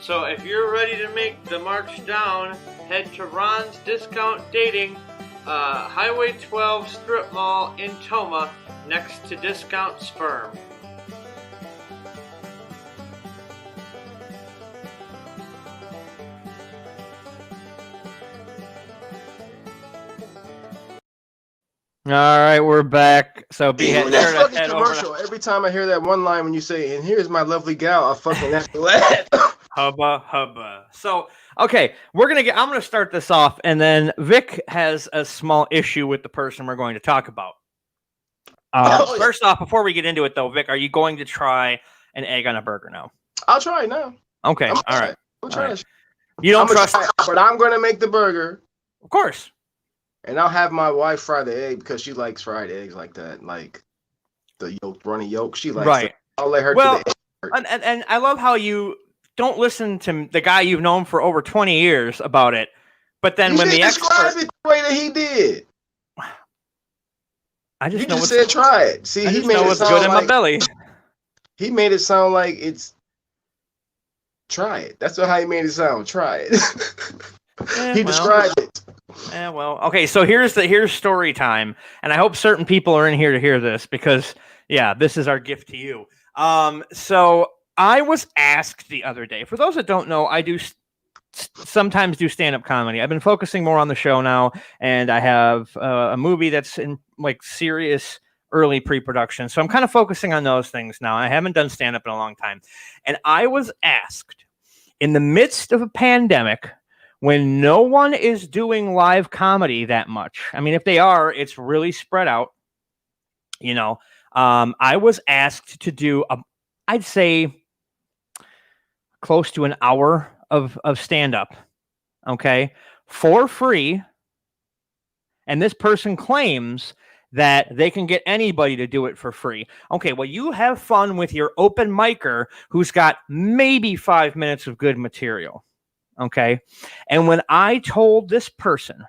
So if you're ready to make the march down, head to Ron's Discount Dating, Highway 12 Strip Mall in Toma, next to Discount Sperm. All right, we're back. So that fucking commercial. Every time I hear that one line when you say, "And here's my lovely gal," I fucking have to laugh. Hubba hubba. So okay, I'm gonna start this off, and then Vic has a small issue with the person we're going to talk about. First off, before we get into it though, Vic, are you going to try an egg on a burger now? I'll try it now. Okay, all right. I'm trying. You don't trust, but I'm gonna make the burger. Of course. and I'll have my wife fry the egg because she likes fried eggs like that, like the runny yolk. She likes Right. it. I'll let her Well, do the egg. and I love how you don't listen to the guy you've known for over 20 years about it, but then You when the didn't describe expert, it the way that he did. I just You know just what's said try it. See, I he just made know it what's good sound in my like belly. he made it sound like it's try it. That's how he made it sound. Try it. He described it. Well, okay. So here's story time, and I hope certain people are in here to hear this because this is our gift to you. So I was asked the other day. For those that don't know, I do sometimes do stand-up comedy. I've been focusing more on the show now, and I have a movie that's in like serious early pre-production. So I'm kind of focusing on those things now. I haven't done stand-up in a long time, and I was asked in the midst of a pandemic, when no one is doing live comedy that much. I mean, if they are, it's really spread out. I was asked to do I'd say close to an hour of stand-up, okay, for free. And this person claims that they can get anybody to do it for free. Okay, well, you have fun with your open micer who's got maybe 5 minutes of good material. Okay. And when I told this person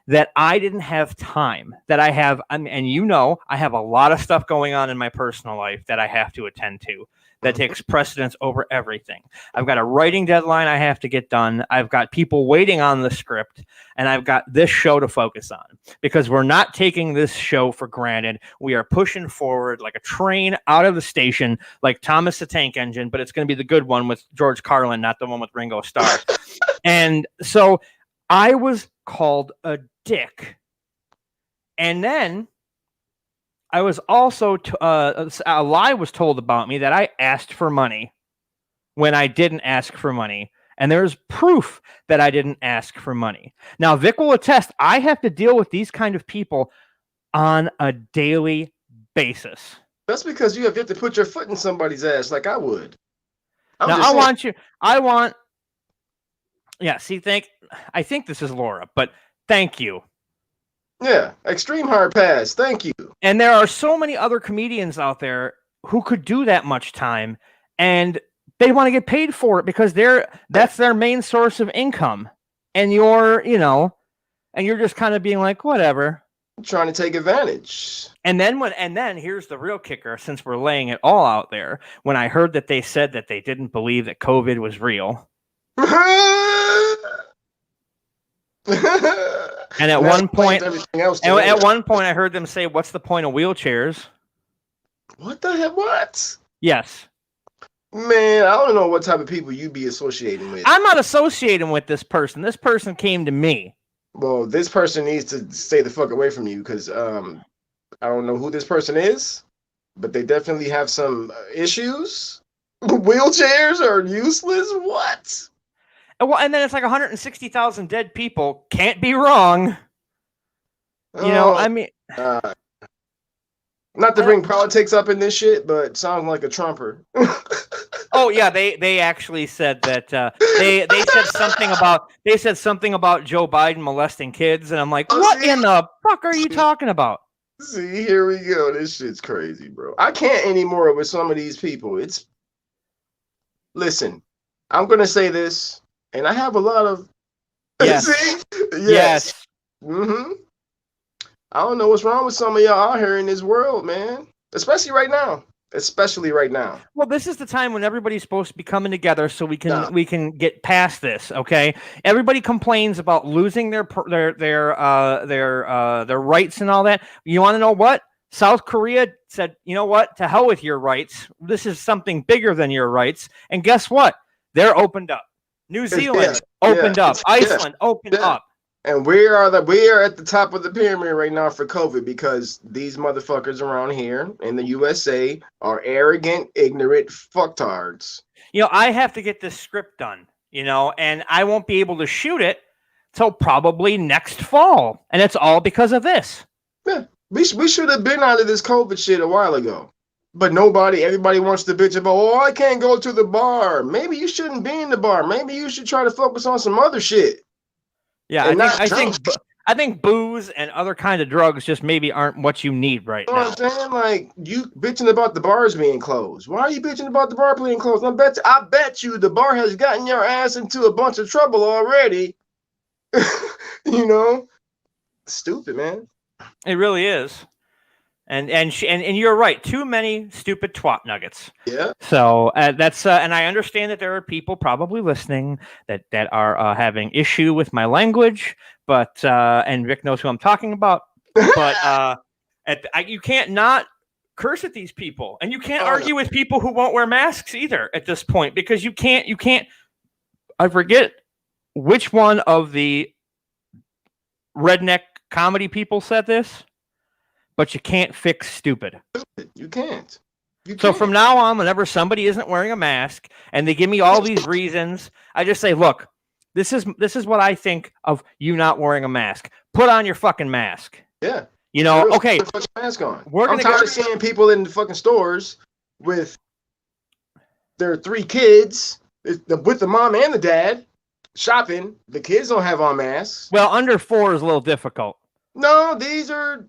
that I didn't have time, that I have, and I have a lot of stuff going on in my personal life that I have to attend to that takes precedence over everything. I've got a writing deadline I have to get done. I've got people waiting on the script, and I've got this show to focus on because we're not taking this show for granted. We are pushing forward like a train out of the station, like Thomas the Tank Engine, but it's going to be the good one with George Carlin, not the one with Ringo Starr. And so I was called a dick. And then I was also a lie was told about me that I asked for money when I didn't ask for money. And there's proof that I didn't ask for money. Now, Vic will attest, I have to deal with these kind of people on a daily basis. That's because you have yet to put your foot in somebody's ass like I would. I think this is Laura, but thank you. Yeah, extreme hard pass. Thank you. And there are so many other comedians out there who could do that much time, and they want to get paid for it because that's their main source of income. And you're just kind of being like, whatever. I'm trying to take advantage. And then here's the real kicker, since we're laying it all out there, when I heard that they said that they didn't believe that COVID was real. And at one point, I heard them say, "What's the point of wheelchairs?" What the hell? What? Yes. Man, I don't know what type of people you be associating with. I'm not associating with this person. This person came to me. Well, this person needs to stay the fuck away from you because I don't know who this person is, but they definitely have some issues. Wheelchairs are useless? What? Well, and then it's like 160,000 dead people. Can't be wrong. I mean... not to bring politics up in this shit, but sounds like a Trumper. Oh yeah, they actually said that they said something about Joe Biden molesting kids, and I'm like, what in the fuck are you talking about? See, here we go. This shit's crazy, bro. I can't anymore with some of these people. Listen, I'm gonna say this, and I have a lot of yes. See? Yes. Mm-hmm. I don't know what's wrong with some of y'all out here in this world, man. Especially right now. Well, this is the time when everybody's supposed to be coming together so we can get past this, okay? Everybody complains about losing their rights and all that. You want to know what? South Korea said, you know what? To hell with your rights. This is something bigger than your rights. And guess what? They're opened up. New Zealand opened up. Iceland opened up. And we are at the top of the pyramid right now for COVID because these motherfuckers around here in the USA are arrogant, ignorant fucktards. I have to get this script done, and I won't be able to shoot it till probably next fall. And it's all because of this. Yeah, we should have been out of this COVID shit a while ago. But everybody wants to bitch about, I can't go to the bar. Maybe you shouldn't be in the bar. Maybe you should try to focus on some other shit. Yeah, I think booze and other kind of drugs just maybe aren't what you need right You know now. what I'm saying? Like, you bitching about the bars being closed. Why are you bitching about the bar being closed? I bet you the bar has gotten your ass into a bunch of trouble already. You know? Stupid, man. It really is. And you're right. Too many stupid twat nuggets. Yeah. So that's and I understand that there are people probably listening that are having issue with my language, but and Rick knows who I'm talking about. But you can't not curse at these people, and you can't argue with people who won't wear masks either at this point, because you can't. I forget which one of the redneck comedy people said this, but you can't fix stupid. You can't. So from now on, whenever somebody isn't wearing a mask and they give me all these reasons, I just say, look, this is what I think of you not wearing a mask. Put on your fucking mask. Yeah. You know, okay. Put the fucking mask on. I'm tired of seeing people in the fucking stores with their 3 kids, with the mom and the dad, shopping. The kids don't have on masks. Well, under 4 is a little difficult. No, these are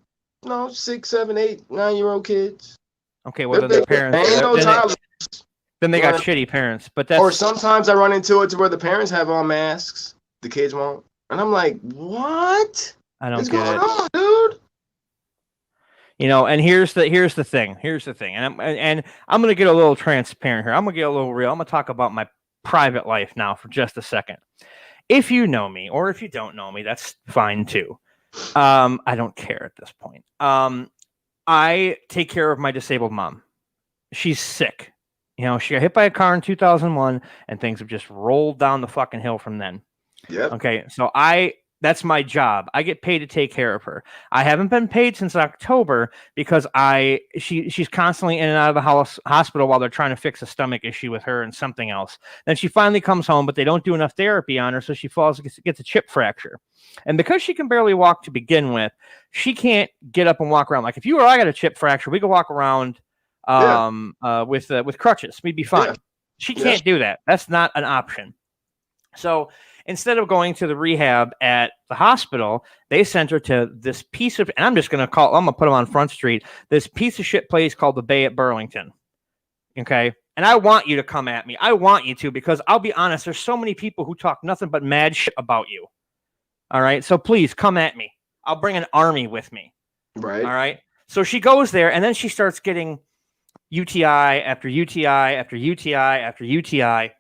6, 7, 8, 9-year-old kids. Okay, well then their parents. Then they got shitty parents, but that's. Or sometimes I run into it to where the parents have on masks, the kids won't, and I'm like, what? I don't What's get going it, on, dude? You know. And here's the thing, and I'm gonna get a little transparent here. I'm gonna get a little real. I'm gonna talk about my private life now for just a second. If you know me, or if you don't know me, that's fine too. I don't care at this point. I take care of my disabled mom. She's sick. You know, she got hit by a car in 2001, and things have just rolled down the fucking hill from then. Yeah. Okay, so that's my job. I get paid to take care of her. I haven't been paid since October because she's constantly in and out of the hospital while they're trying to fix a stomach issue with her and something else. Then she finally comes home, but they don't do enough therapy on her, so she gets a chip fracture. And because she can barely walk to begin with, she can't get up and walk around. Like if you or I got a chip fracture, we could walk around with crutches. We'd be fine. Yeah. She can't do that. That's not an option. So instead of going to the rehab at the hospital, they sent her to this piece of, and I'm going to put them on Front Street, this piece of shit place called the Bay at Burlington. Okay. And I want you to come at me. I want you to, because I'll be honest, there's so many people who talk nothing but mad shit about you. All right. So please come at me. I'll bring an army with me. Right. All right. So she goes there, and then she starts getting UTI after UTI after UTI after UTI.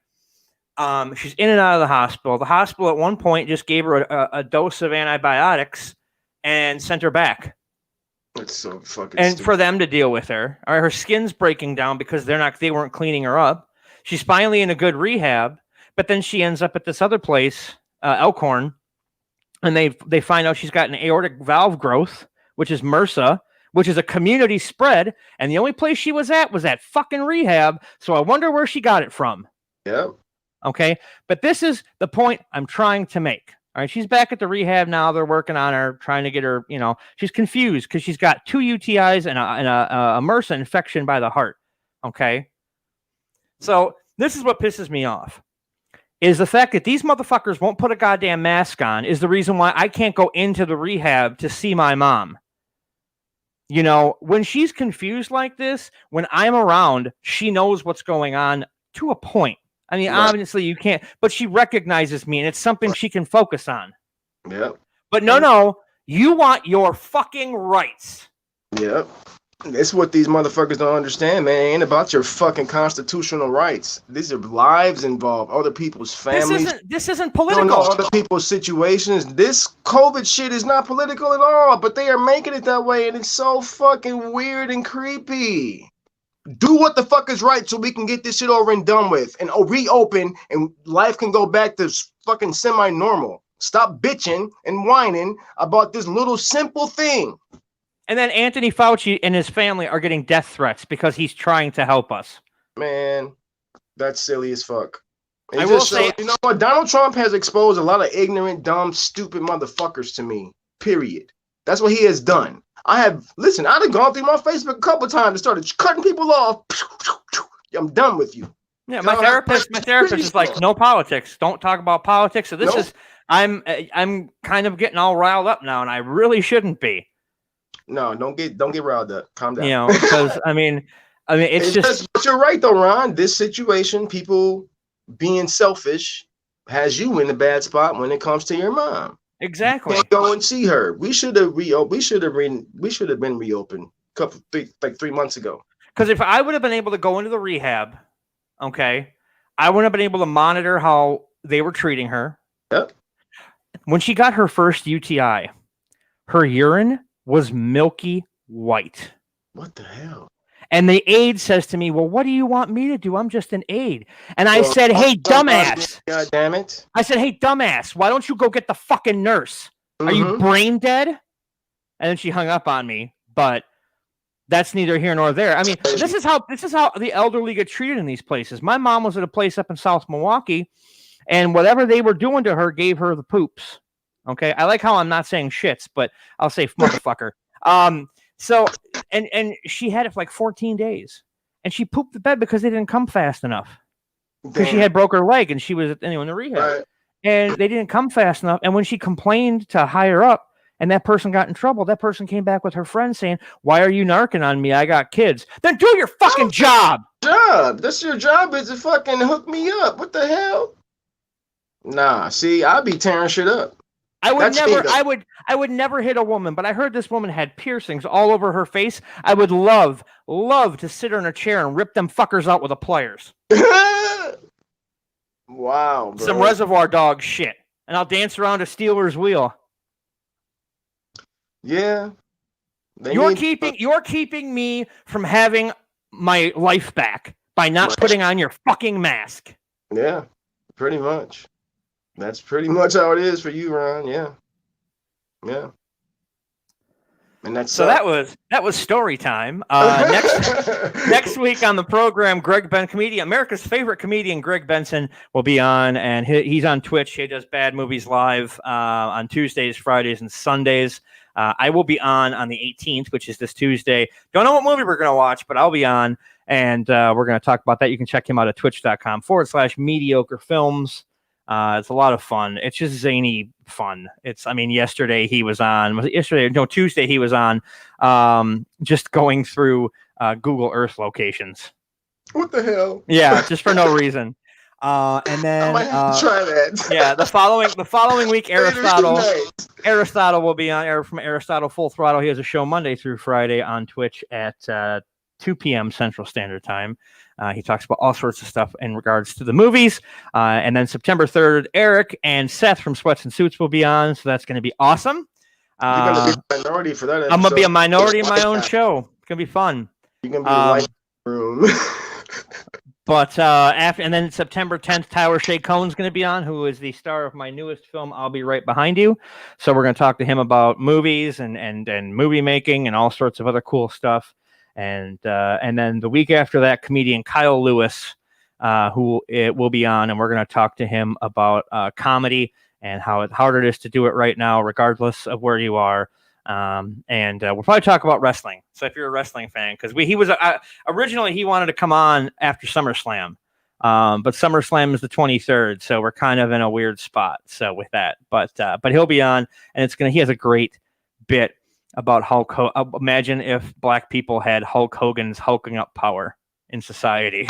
She's in and out of the hospital. The hospital at one point just gave her a dose of antibiotics and sent her back. That's so fucking And stupid. for them to deal with her. All right, her skin's breaking down because they weren't cleaning her up. She's finally in a good rehab, but then she ends up at this other place, Elkhorn, and they find out she's got an aortic valve growth, which is MRSA, which is a community spread, and the only place she was at fucking rehab. So I wonder where she got it from. Yeah. Okay, but this is the point I'm trying to make. All right, she's back at the rehab now. They're working on her, trying to get her. You know, she's confused because she's got 2 UTIs and a MRSA infection by the heart. Okay, so this is what pisses me off. Is the fact that these motherfuckers won't put a goddamn mask on is the reason why I can't go into the rehab to see my mom. You know, when she's confused like this, when I'm around, she knows what's going on to a point. I mean, obviously you can't, but she recognizes me, and it's something she can focus on. Yep. But no, you want your fucking rights. Yep. That's what these motherfuckers don't understand, man. It ain't about your fucking constitutional rights. These are lives involved, other people's families. This isn't political. You don't know other people's situations. This COVID shit is not political at all, but they are making it that way, and it's so fucking weird and creepy. Do what the fuck is right so we can get this shit over and done with and reopen and life can go back to fucking semi-normal. Stop bitching and whining about this little simple thing. And then Anthony Fauci and his family are getting death threats because he's trying to help us. Man, that's silly as fuck. I will say, you know what? Donald Trump has exposed a lot of ignorant, dumb, stupid motherfuckers to me. Period. That's what he has done. I'd have gone through my Facebook a couple times and started cutting people off. I'm done with you. Yeah, Y'all have my therapist is like, no politics. Don't talk about politics. So this Nope. is I'm kind of getting all riled up now, and I really shouldn't be. No, don't get riled up. Calm down. You know, because I mean, it's just but you're right though, Ron. This situation, people being selfish, has you in a bad spot when it comes to your mom. exactly. Can't go and see her. We should have been reopened like 3 months ago. Because if I would have been able to go into the rehab, okay, I wouldn't have been able to monitor how they were treating her. Yep. When she got her first UTI, her urine was milky white. What the hell? And the aide says to me, well, what do you want me to do? I'm just an aide. And I said, hey, dumbass. God damn it. I said, hey, dumbass, why don't you go get the fucking nurse? Are you brain dead? And then she hung up on me, but that's neither here nor there. I mean, this is how the elderly get treated in these places. My mom was at a place up in South Milwaukee, and whatever they were doing to her gave her the poops. Okay, I like how I'm not saying shits, but I'll say motherfucker. So and she had it for like 14 days, and she pooped the bed because they didn't come fast enough. Because she had broke her leg, and she was in the rehab, Right. and they didn't come fast enough. And when she complained to higher up, and that person got in trouble, that person came back with her friend saying, "Why are you narking on me? I got kids." Then do your fucking job. That's your job is to fucking hook me up. What the hell? Nah, see, I'd be tearing shit up. I would That's never, me, I would never hit a woman, but I heard this woman had piercings all over her face. I would love to sit her in a chair and rip them fuckers out with the pliers. Wow, bro. Some Reservoir Dog shit, and I'll dance around a Steelers wheel. Yeah. You're keeping me from having my life back by not putting on your fucking mask. Yeah, pretty much. That's pretty much how it is for you, Ron. Yeah. Yeah. And that's so that was story time. Next week on the program, America's favorite comedian, Greg Benson, will be on, and he's on Twitch. He does Bad Movies Live on Tuesdays, Fridays, and Sundays. I will be on the 18th, which is this Tuesday. Don't know what movie we're going to watch, but I'll be on, and we're going to talk about that. You can check him out at twitch.com/mediocre films. It's a lot of fun. It's just zany fun. Yesterday he was on. Was it yesterday? No, Tuesday he was on. Just going through Google Earth locations. What the hell? Yeah, just for no reason. And then I might have to try that. Yeah, the following week, Aristotle will be on from Aristotle Full Throttle. He has a show Monday through Friday on Twitch at 2 p.m. Central Standard Time. He talks about all sorts of stuff in regards to the movies. And then September 3rd, Eric and Seth from Sweats and Suits will be on, so that's going to be awesome. You're going to be a minority for that episode. I'm going to be a minority in my own show. It's going to be fun. You're going to be in the white room. But and then September 10th, Tyler Shea Cohen's going to be on, who is the star of my newest film, I'll Be Right Behind You. So we're going to talk to him about movies and movie making and all sorts of other cool stuff. And then the week after that, comedian Kyle Lewis, who it will be on, and we're going to talk to him about comedy and how hard it is to do it right now, regardless of where you are. And we'll probably talk about wrestling. So if you're a wrestling fan, because he was originally he wanted to come on after SummerSlam, but SummerSlam is the 23rd, so we're kind of in a weird spot. So with that, but he'll be on, and he has a great bit about Hulk Hogan. Imagine if black people had Hulk Hogan's hulking up power in society.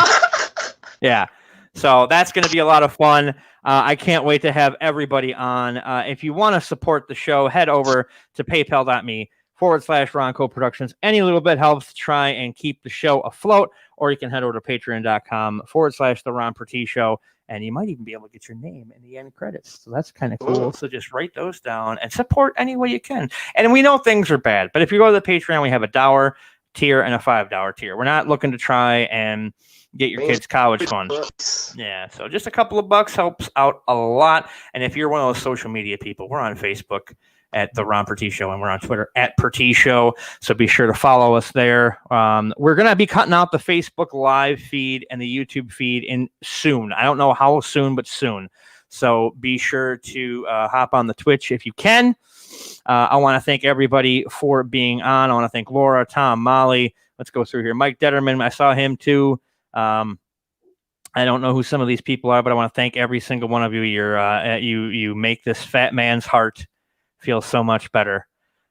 Yeah. So that's going to be a lot of fun. I can't wait to have everybody on. If you want to support the show, head over to paypal.me/Ronco Productions. Any little bit helps to try and keep the show afloat, or you can head over to patreon.com/The Ron Pertie Show. And you might even be able to get your name in the end credits. So that's kind of cool. So just write those down and support any way you can. And we know things are bad, but if you go to the Patreon, we have a $1 tier and a $5 tier. We're not looking to try and get your kids' college fund. Yeah, so just a couple of bucks helps out a lot. And if you're one of those social media people, we're on Facebook at The Ron Pertie Show, and we're on Twitter at Pertie Show. So be sure to follow us there. We're going to be cutting out the Facebook live feed and the YouTube feed in soon. I don't know how soon, but soon. So be sure to hop on the Twitch if you can. I want to thank everybody for being on. I want to thank Laura, Tom, Molly. Let's go through here. Mike Detterman, I saw him too. I don't know who some of these people are, but I want to thank every single one of you. You make this fat man's heart feel so much better.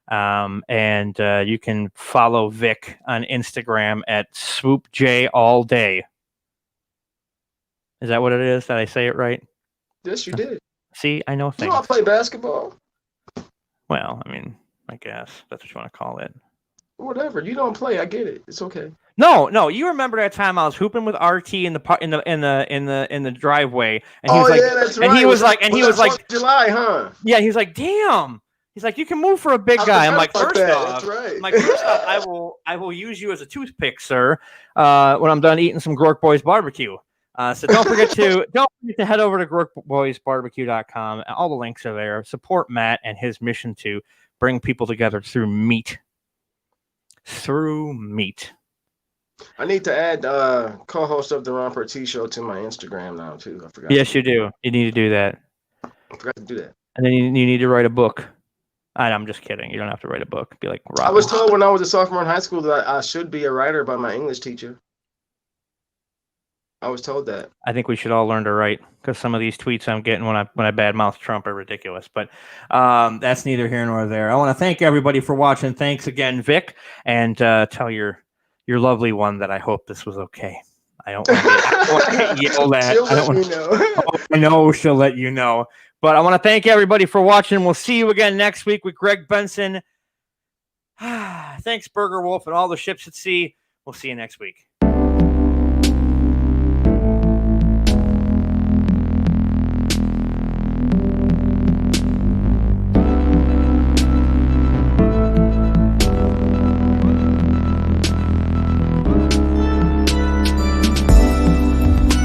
And you can follow Vic on Instagram at swoopjallday. Is that what it is? Did I say it right? Yes, you did. See, I know You things. know I play basketball. Well, I mean, I guess that's what you want to call it. Whatever. You don't play. I get it. It's okay. No. You remember that time I was hooping with RT in the driveway, and he was like, that's right. and he was like, July, huh? yeah, he was like, damn. He's like, you can move for a big guy. I'm like, first off, I will use you as a toothpick, sir, when I'm done eating some Groark Boys barbecue. So don't forget to head over to groarkboysbarbecue.com. All the links are there. Support Matt and his mission to bring people together through meat. I need to add co-host of the Ron Pertee Show to my Instagram now too. I forgot. Yes, you do. You need to do that. I forgot to do that. And then you need to write a book. I'm just kidding. You don't have to write a book. Be like Robin. I was told when I was a sophomore in high school that I should be a writer by my English teacher. I was told that. I think we should all learn to write, because some of these tweets I'm getting when I badmouth Trump are ridiculous. But that's neither here nor there. I want to thank everybody for watching. Thanks again, Vic, and tell your lovely one that I hope this was okay. I don't want to get yelled at. She'll let me know. I know she'll let you know. But I want to thank everybody for watching. We'll see you again next week with Greg Benson. Thanks, Burger Wolf, and all the ships at sea. We'll see you next week.